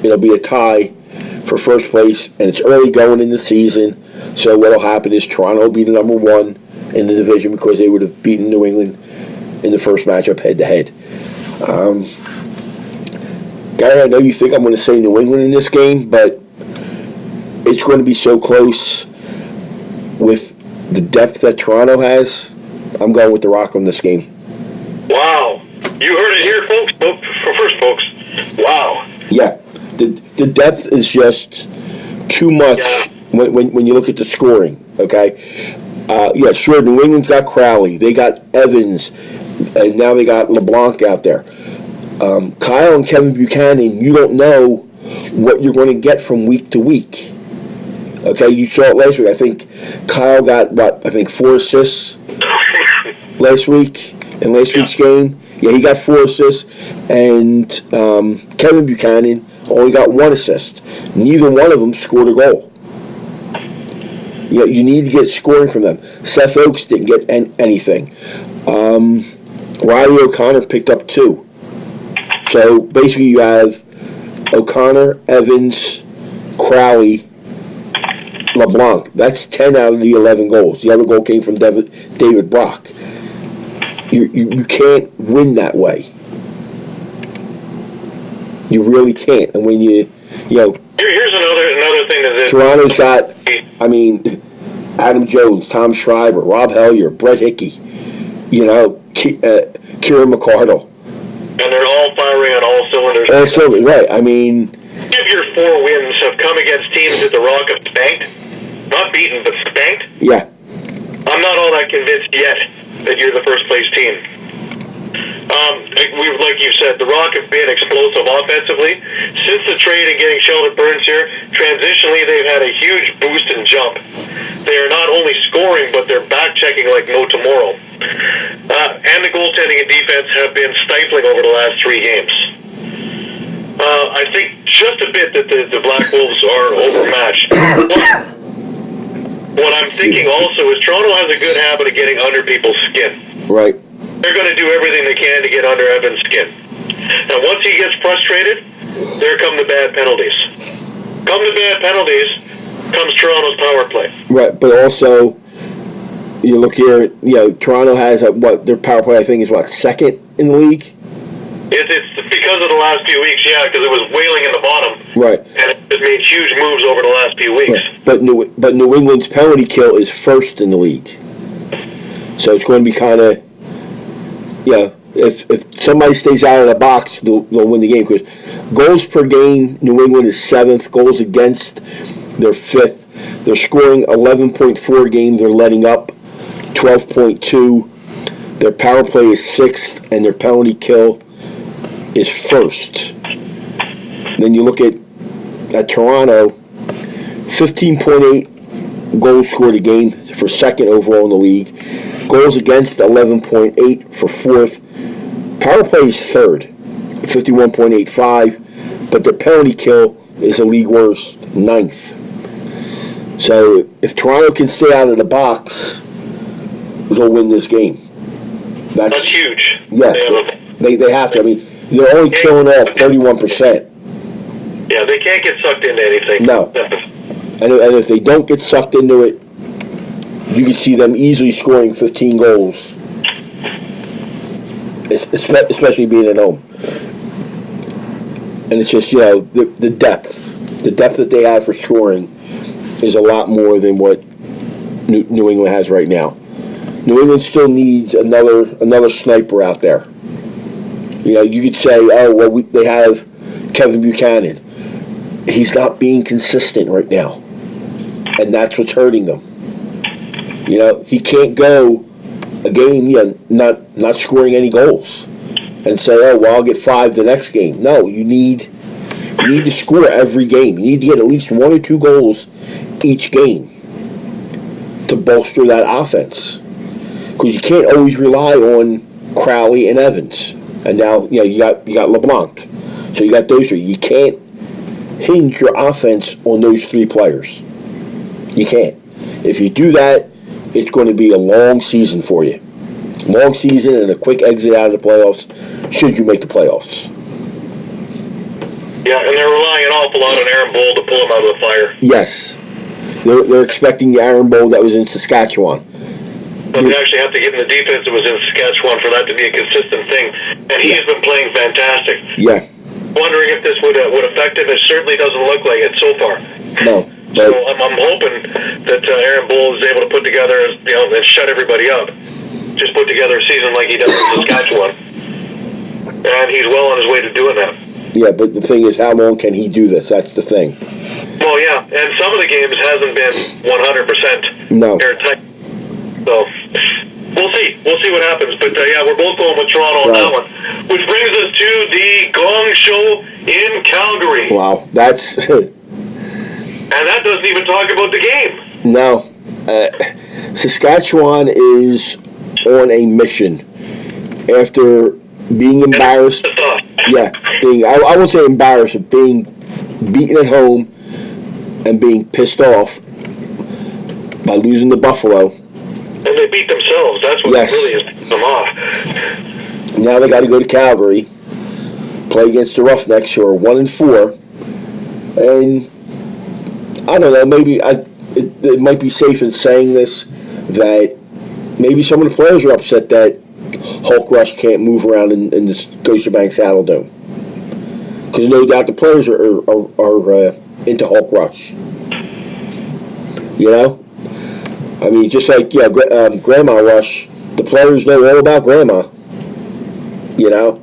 It'll be a tie for first place, and it's early going in the season. So what will happen is Toronto will be the number one in the division because they would have beaten New England in the first matchup head-to-head. Gary, I know you think I'm going to say New England in this game, but it's going to be so close with the depth that Toronto has. I'm going with the Rock on this game. Wow. You heard it here, folks. First, folks. Wow. Yeah. The depth is just too much when you look at the scoring, okay? Sure, New England's got Crowley. They got Evans. And now they got LeBlanc out there. Kyle and Kevin Buchanan, you don't know what you're going to get from week to week. Okay, you saw it last week. I think Kyle got, 4 assists last week in last week's game. Yeah, he got 4 assists. And Kevin Buchanan only got 1 assist. Neither one of them scored a goal. You need to get scoring from them. Seth Oakes didn't get anything. Riley O'Connor picked up 2. So basically you have O'Connor, Evans, Crowley, LeBlanc. That's 10 out of the 11 goals. The other goal came from David Brock. You can't win that way. You really can't. And when here's another thing that Toronto's got, Adam Jones, Tom Schreiber, Rob Hellier, Brett Hickey, Kieran McCardle. And they're all firing on all cylinders. All cylinders, right. Two of your 4 wins have come against teams that the Rock have spanked. Not beaten, but spanked. Yeah. I'm not all that convinced yet that you're the first place team. Like you said, the Rock have been explosive offensively. Since the trade and getting Sheldon Burns here, transitionally they've had a huge boost and jump. They are not only scoring, but they're back-checking like no tomorrow. And the goaltending and defense have been stifling over the last 3 games. I think just a bit that the Black Wolves are overmatched. What I'm thinking also is Toronto has a good habit of getting under people's skin. Right. They're going to do everything they can to get under Evans' skin. And once he gets frustrated, there come the bad penalties. comes Toronto's power play. Right, but also, you look here, Toronto has, their power play, I think, is, second in the league? It's because of the last few weeks, yeah, because it was wailing in the bottom. Right. And it just made huge moves over the last few weeks. Right. But New England's penalty kill is first in the league. So it's going to be kind of, if somebody stays out of the box, they'll win the game. Because goals per game, New England is 7th. Goals against, they're 5th. They're scoring 11.4 a game. They're letting up 12.2. Their power play is 6th, and their penalty kill is 1st. Then you look at Toronto, 15.8 goals scored a game for 2nd overall in the league. Goals against, 11.8 for 4th. Power play is 3rd, 51.85, but their penalty kill is a league worst, 9th. So if Toronto can stay out of the box, they'll win this game. That's huge. Yeah, they have to. I mean, they're only killing off 31%. Yeah, they can't get sucked into anything. No. And if they don't get sucked into it, you can see them easily scoring 15 goals, especially being at home. And it's just, the depth. The depth that they have for scoring is a lot more than what New England has right now. New England still needs another sniper out there. You could say, they have Kevin Buchanan. He's not being consistent right now, and that's what's hurting them. He can't go a game, not scoring any goals, and say, I'll get 5 the next game. No, you need to score every game. You need to get at least 1 or 2 goals each game to bolster that offense. Because you can't always rely on Crowley and Evans. And now, you got LeBlanc. So you got those 3. You can't hinge your offense on those 3 players. You can't. If you do that, it's going to be a long season for you. Long season and a quick exit out of the playoffs, should you make the playoffs. Yeah, and they're relying an awful lot on Aaron Bull to pull them out of the fire. Yes. They're expecting the Aaron Bull that was in Saskatchewan. But they actually have to get in the defense that was in Saskatchewan for that to be a consistent thing. And he's been playing fantastic. Yeah. Wondering if this would affect him. It certainly doesn't look like it so far. No. So I'm hoping that Aaron Bull is able to put together, and shut everybody up. Just put together a season like he does in Saskatchewan. And he's well on his way to doing that. Yeah, but the thing is, how long can he do this? That's the thing. Well, yeah, and some of the games hasn't been 100% airtight. So we'll see. We'll see what happens. But, we're both going with Toronto on that one. Which brings us to the Gong Show in Calgary. Wow, that's... And that doesn't even talk about the game. No. Saskatchewan is on a mission. After being embarrassed... I won't say embarrassed, but being beaten at home and being pissed off by losing to Buffalo. And they beat themselves. That's what really is pissing them off. Now they got to go to Calgary, play against the Roughnecks, who are 1-4, and I don't know. Maybe it might be safe in saying this that maybe some of the players are upset that Hulk Rush can't move around in the Scotiabank Saddle Dome, because no doubt the players are into Hulk Rush. I mean, just like Grandma Rush, the players know all about Grandma. Well,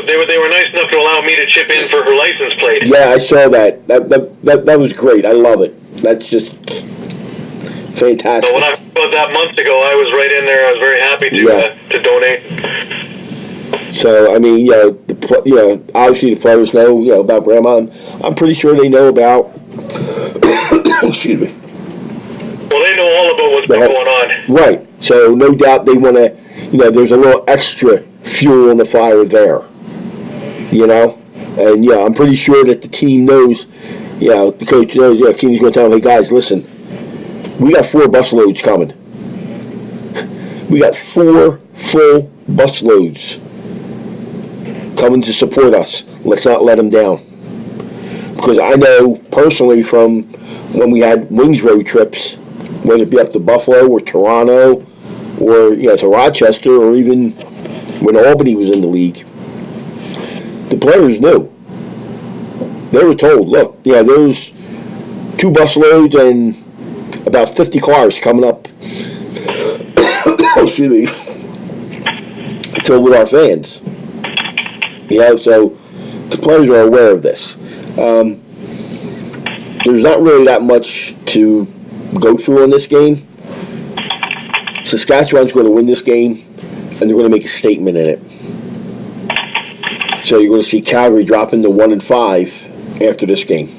they were nice enough to allow me to chip in for her license plate. Yeah, I saw that. That was great. I love it. That's just fantastic. So when I wrote that months ago, I was right in there. I was very happy to donate. So I mean, obviously the players know about Grandma. I'm pretty sure they know about. Excuse me. Well, they know all about what's been going on. Right. So no doubt they want to. There's a little extra fuel on the fire there. And I'm pretty sure that the team knows. The coach knows. Kenny's going to tell them, hey guys, listen, we got 4 bus loads coming. We got 4 full bus loads coming to support us. Let's not let them down. Because Because I know personally from when we had Wings road trips, whether it be up to Buffalo or Toronto or to Rochester or even when Albany was in the league, the players knew. They were told, look, there's 2 bus loads and about 50 cars coming up. Excuse me. Filled with our fans. So the players are aware of this. There's not really that much to go through on this game. Saskatchewan's going to win this game, and they're going to make a statement in it. So you're going to see Calgary dropping to 1-5 after this game.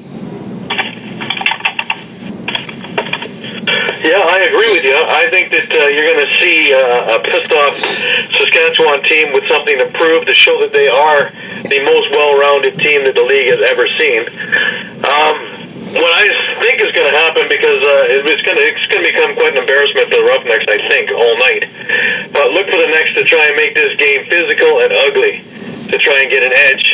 Yeah, I agree with you. I think that you're going to see a pissed-off Saskatchewan team with something to prove to show that they are the most well-rounded team that the league has ever seen. What I think is going to happen, because it's going to become quite an embarrassment for the Roughnecks, I think, all night. But look for the Necks to try and make this game physical and ugly to try and get an edge.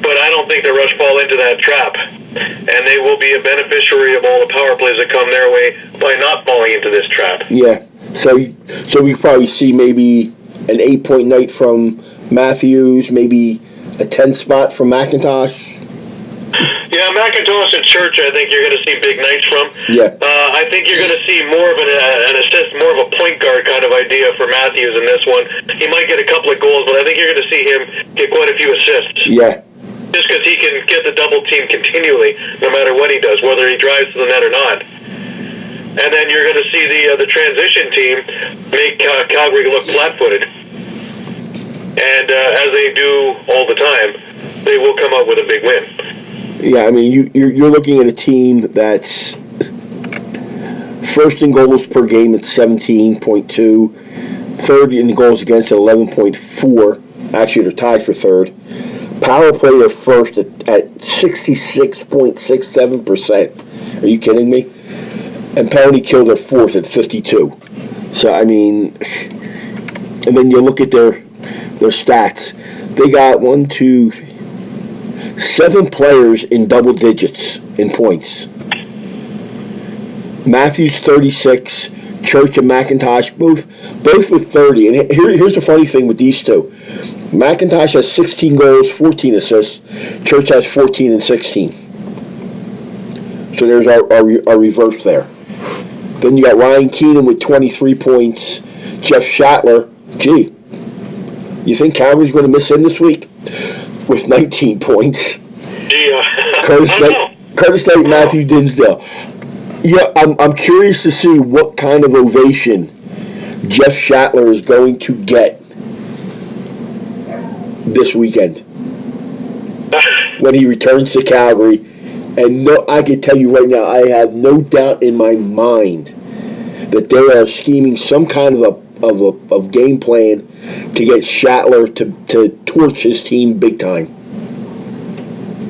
But I don't think the Rush fall into that trap. And they will be a beneficiary of all the power plays that come their way by not falling into this trap. Yeah. So we probably see maybe an 8-point night from Matthews, maybe a 10 spot from McIntosh. Yeah, McIntosh and Church, I think you're going to see big nights from. Yeah. I think you're going to see more of an assist, more of a point guard kind of idea for Matthews in this one. He might get a couple of goals, but I think you're going to see him get quite a few assists. Yeah. Just because he can get the double team continually, no matter what he does, whether he drives to the net or not. And then you're going to see the transition team make Calgary look flat-footed. And as they do all the time, they will come out with a big win. Yeah, I mean, you're looking at a team that's first in goals per game at 17.2, third in goals against at 11.4. Actually, they're tied for third. Power play are first at 66.67%. Are you kidding me? And penalty kill they're fourth at 52. So, I mean, and then you look at their stats. They got 7 players in double digits in points. Matthews 36, Church and McIntosh both with 30. And here's the funny thing with these two. McIntosh has 16 goals, 14 assists. Church has 14 and 16. So there's our reverse there. Then you got Ryan Keenan with 23 points. Jeff Shattler, gee, you think Calgary's going to miss in this week? With 19 points. Yeah. Curtis Knight, Matthew Dinsdale. Yeah, I'm curious to see what kind of ovation Jeff Shattler is going to get this weekend when he returns to Calgary. And I can tell you right now, I have no doubt in my mind that they are scheming some kind of a game plan to get Shattler to torch his team big time.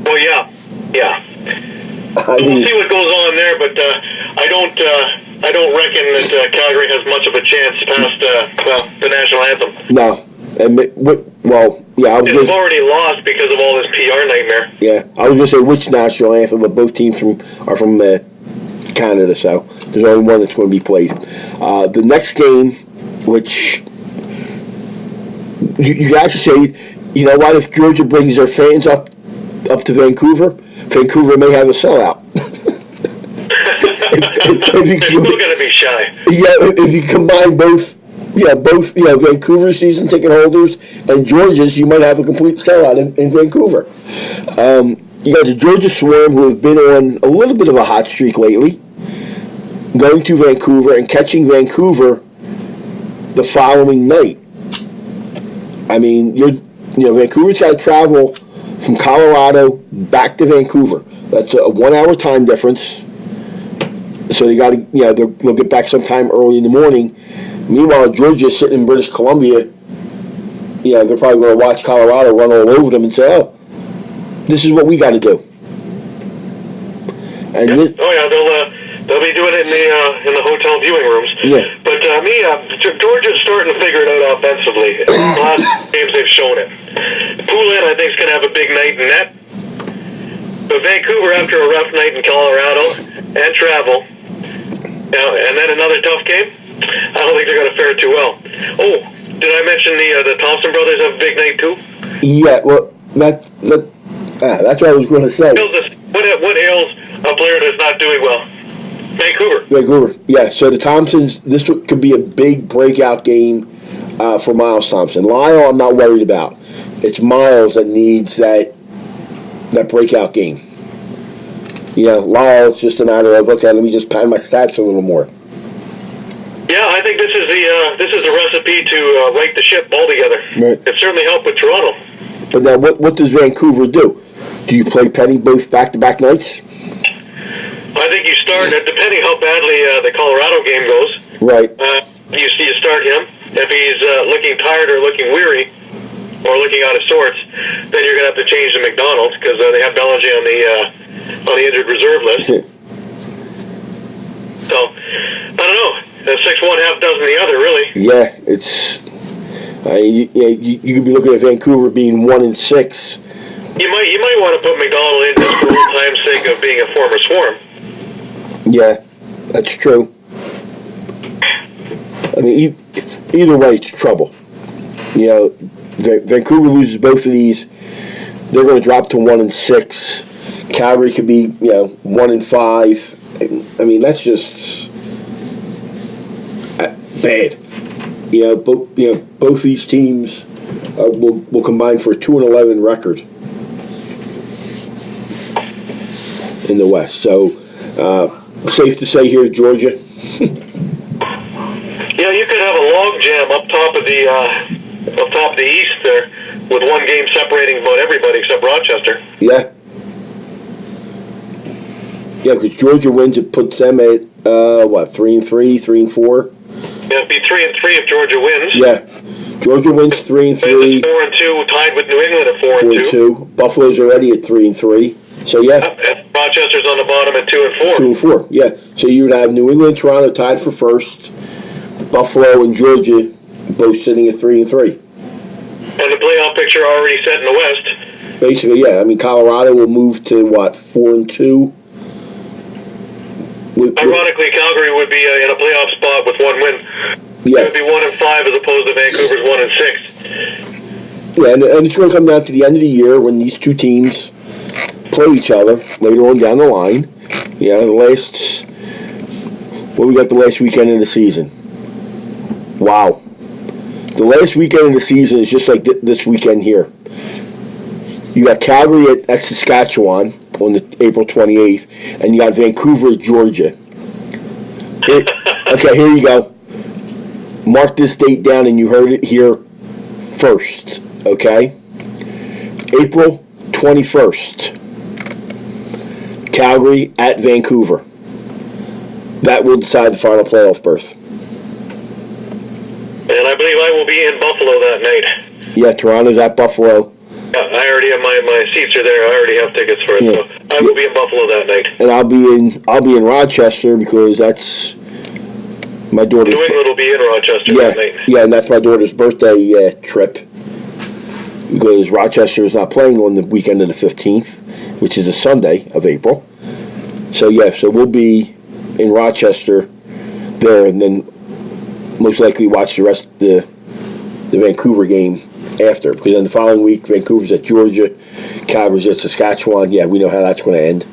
Well, yeah. We'll see what goes on there, but I don't reckon that Calgary has much of a chance past the national anthem. No, They've already lost because of all this PR nightmare. Yeah, I was going to say which national anthem, but both teams are from Canada, so there's only one that's going to be played. The next game, which you can actually say, you know what, if Georgia brings their fans up to Vancouver may have a sellout. They're still going to be shy. Yeah, if you combine both Vancouver season ticket holders and Georgia's, you might have a complete sellout in Vancouver. You got the Georgia Swarm, who have been on a little bit of a hot streak lately, going to Vancouver and catching Vancouver the following night. I mean, Vancouver's got to travel from Colorado back to Vancouver. That's a 1-hour time difference. So they got to, they'll get back sometime early in the morning. Meanwhile, Georgia's sitting in British Columbia. They're probably going to watch Colorado run all over them and say, "Oh, this is what we got to do." And they'll be doing it in the hotel viewing rooms. Yeah. But Georgia's starting to figure it out offensively. The last games they've shown it. Poulin, I think, is going to have a big night in net. So Vancouver, after a rough night in Colorado and travel, and then another tough game, I don't think they're going to fare too well. Oh, did I mention the Thompson brothers have a big night too? Yeah, well, that's what I was going to say. What ails a player that's not doing well? Vancouver, yeah. So the Thompsons, this could be a big breakout game for Miles Thompson. Lyle, I'm not worried about. It's Miles that needs that breakout game. Lyle, it's just a matter of, okay, let me just pad my stats a little more. Yeah, I think this is the recipe to right the ship altogether. Right. It certainly helped with Toronto. But now, what does Vancouver do? Do you play Penny both back-to-back nights? I think you start, depending how badly the Colorado game goes. Right. You start him. If he's looking tired or looking weary or looking out of sorts, then you're going to have to change to McDonald's because they have Bellinger on the injured reserve list. So, I don't know. 6-1, half dozen the other, really. Yeah, it's... you could be looking at Vancouver being 1-6. You might want to put McDonald in just for old time's sake of being a former Swarm. Yeah, that's true. I mean, either way, it's trouble. Vancouver loses both of these, they're going to drop to 1-6. Calgary could be 1-5. I mean, that's just bad. Both these teams will combine for a 2-11 record in the West. So, safe to say here, Georgia. Yeah, you could have a log jam up top of the East there, with one game separating about everybody except Rochester. Yeah. Yeah, because Georgia wins, it puts them at 3-3, 3-4. Yeah, it'd be 3-3 if Georgia wins. Yeah, Georgia wins 3-3. 4-2, tied with New England at 4-2. Buffalo's already at 3-3. So yeah. Rochester's on the bottom at 2-4. 2-4. Yeah. So you would have New England, and Toronto tied for first. Buffalo and Georgia both sitting at 3-3. And the playoff picture already set in the West. Basically, yeah. I mean, Colorado will move to 4-2. Ironically, Calgary would be in a playoff spot with one win. Yeah. It would be 1-5 as opposed to Vancouver's 1-6. Yeah, and it's going to come down to the end of the year when these two teams play each other later on down the line. We got the last weekend of the season. Wow. The last weekend of the season is just like this weekend here. You got Calgary at Saskatchewan on April 28th, and you got Vancouver at Georgia. Okay, here you go. Mark this date down, and you heard it here first, okay? April 21st. Calgary at Vancouver. That will decide the final playoff berth. And I believe I will be in Buffalo that night. Yeah, Toronto's at Buffalo. Yeah, I already have my seats are there. I already have tickets for it. Yeah. So I will be in Buffalo that night. And I'll be in Rochester because that's my daughter's. New England will be in Rochester that night. Yeah, and that's my daughter's birthday trip because Rochester is not playing on the weekend of the 15th, which is a Sunday of April. So we'll be in Rochester there, and then most likely watch the rest of the Vancouver game after, because then the following week Vancouver's at Georgia, Calgary's at Saskatchewan. Yeah, we know how that's going to end.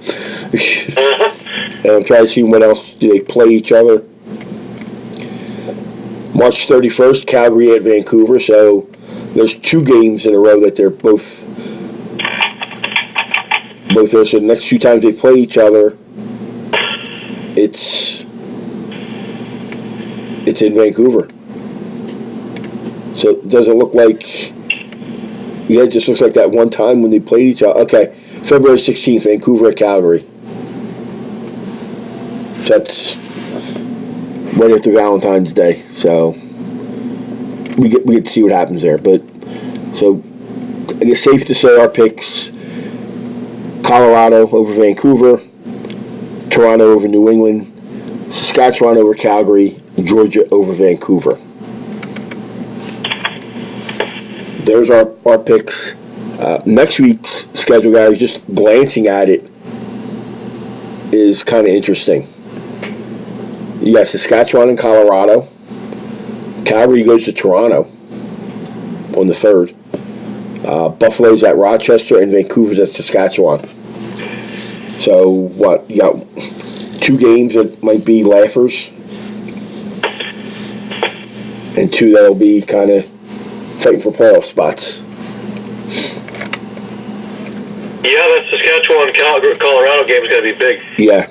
And I'm trying to see when else do they play each other. March 31st, Calgary at Vancouver. So there's 2 games in a row that they're both there. So the next 2 times they play each other, it's in Vancouver. So it doesn't look like... Yeah, it just looks like that one time when they played each other. Okay, February 16th, Vancouver at Calgary. So that's right after Valentine's Day. So we get to see what happens there. But so I guess safe to say our picks: Colorado over Vancouver, Toronto over New England, Saskatchewan over Calgary, Georgia over Vancouver. There's our picks. Next week's schedule, guys, just glancing at it, is kind of interesting. You got Saskatchewan and Colorado. Calgary goes to Toronto on the 3rd. Buffalo's at Rochester, and Vancouver's at Saskatchewan. So, what? You got 2 games that might be laughers, and 2 that'll be kind of fighting for playoff spots. Yeah, that Saskatchewan-Colorado game is going to be big. Yeah.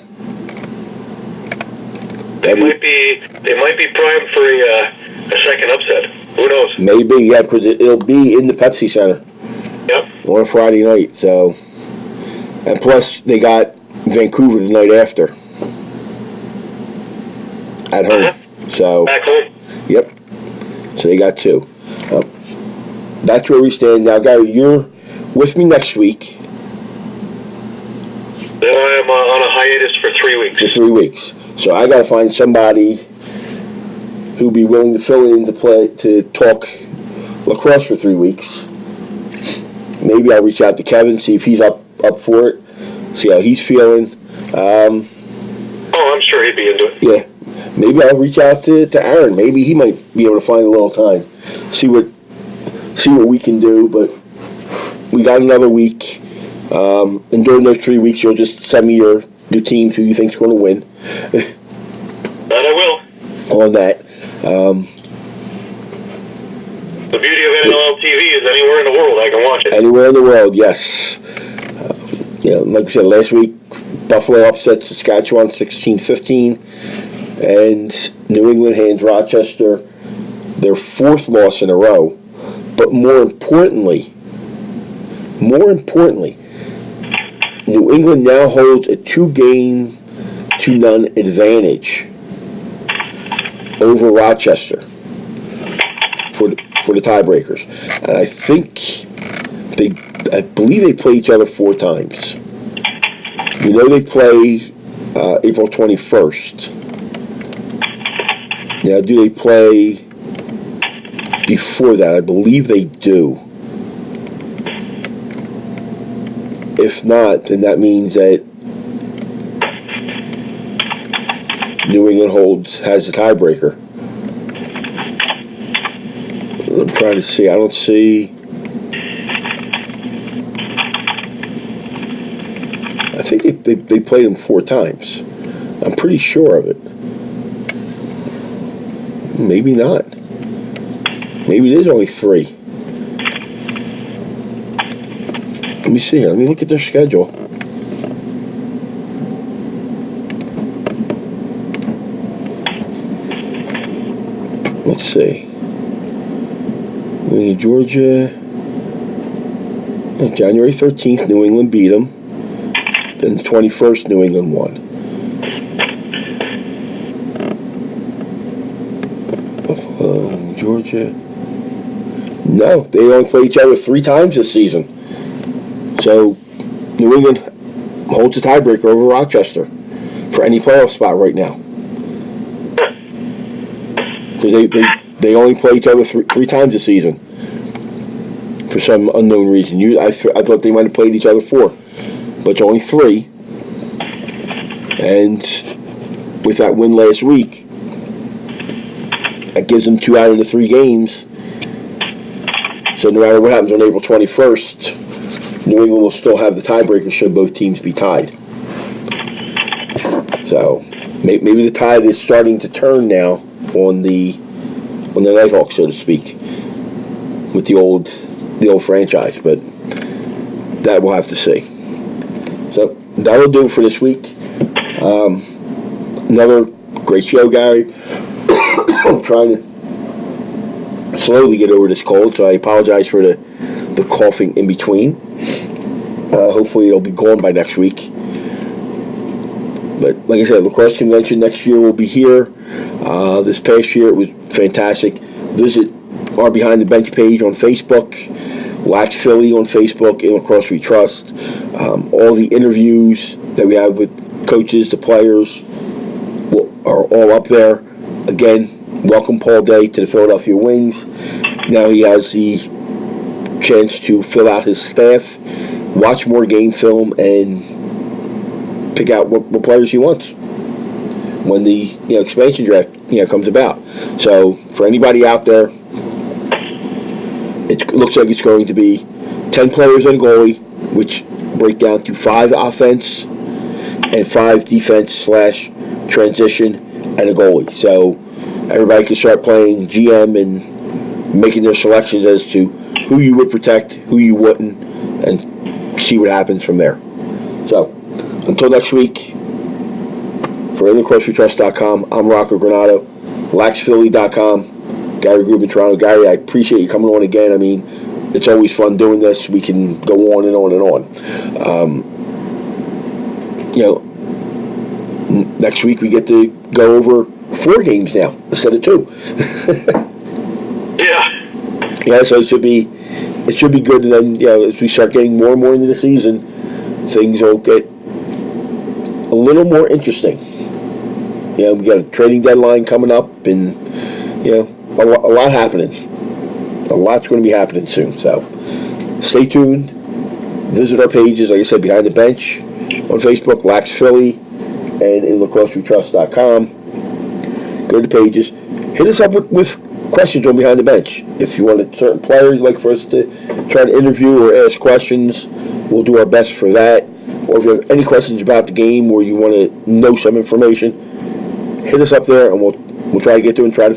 They might be primed for a second upset. Who knows? Maybe, yeah, because it'll be in the Pepsi Center. Yep. On a Friday night, so. And plus, they got Vancouver the night after. At home. So. Back home. Yep. So they got 2. That's where we stand now. Gary, you're with me next week. Then I am on a hiatus for 3 weeks. For 3 weeks. So I got to find somebody who'd be willing to fill in to talk lacrosse for 3 weeks. Maybe I'll reach out to Kevin, see if he's up for it, see how he's feeling. I'm sure he'd be into it. Yeah. Maybe I'll reach out to Aaron. Maybe he might be able to find a little time. See what we can do. But we got another week. And during those 3 weeks, you'll just send me your teams who you think's going to win. That I will. On that. The beauty of NLL TV is anywhere in the world I can watch it. Anywhere in the world, yes. Like I said, last week, Buffalo upset Saskatchewan 16-15. And New England hands Rochester their 4th loss in a row. But more importantly, New England now holds a 2-0 advantage over Rochester for the tiebreakers. And I believe they play each other 4 times. You know they play April 21st. Now, do they play before that? I believe they do. If not, then that means that New England has the tiebreaker. I'm trying to see. I don't see. I think they played them 4 times. I'm pretty sure of it. Maybe not. Maybe it is only 3. Let me see here. Let me look at their schedule. Let's see. Georgia. January 13th, New England beat them. Then the 21st, New England won. Buffalo, Georgia. No, they only play each other 3 times this season. So, New England holds a tiebreaker over Rochester for any playoff spot right now. Because they only play each other 3 times this season for some unknown reason. I thought they might have played each other 4, but it's only 3. And with that win last week, that gives them 2 out of the 3 games. So no matter what happens on April 21st, New England will still have the tiebreaker should both teams be tied. So maybe the tide is starting to turn now on the Nighthawks, so to speak, with the old franchise, but that we'll have to see. So that'll do it for this week. Another great show, Gary. I'm trying to slowly get over this cold, so I apologize for the coughing in between. Hopefully it'll be gone by next week. But like I said, Lacrosse Convention next year will be here. This past year it was fantastic. Visit our Behind the Bench page on Facebook, Lax Philly on Facebook, and Lacrosse We Trust. All the interviews that we have with coaches, the players, are all up there. Again, welcome Paul Day to the Philadelphia Wings. Now he has the chance to fill out his staff, watch more game film, and pick out what players he wants when the expansion draft comes about. So for anybody out there, it looks like it's going to be 10 players and a goalie, which break down to 5 offense and 5 defense/transition and a goalie. So everybody can start playing GM and making their selections as to who you would protect, who you wouldn't, and see what happens from there. So until next week, for IllinoisCrossFitTrust.com, I'm Rocco Granato, LaxPhilly.com, Gary Grubin, Toronto. Gary, I appreciate you coming on again. I mean, it's always fun doing this. We can go on and on and on. Next week we get to go over 4 games now instead of 2. Yeah, so it should be good. And then as we start getting more and more into the season, things will get a little more interesting. We got a trading deadline coming up, and a lot happening. A lot's going to be happening soon. So stay tuned. Visit our pages, like I said, Behind the Bench on Facebook, LaxPhilly, and IllinoisCrossFitTrust.com. Go to the pages. Hit us up with questions on Behind the Bench. If you want a certain player you'd like for us to try to interview or ask questions, we'll do our best for that. Or if you have any questions about the game or you want to know some information, hit us up there and we'll try to get to it and try to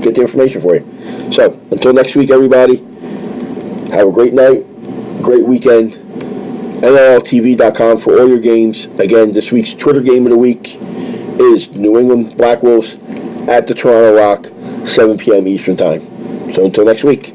get the information for you. So until next week, everybody, have a great night, great weekend. NLTV.com for all your games. Again, this week's Twitter game of the week is New England Black Wolves at the Toronto Rock, 7 p.m. Eastern Time. So until next week.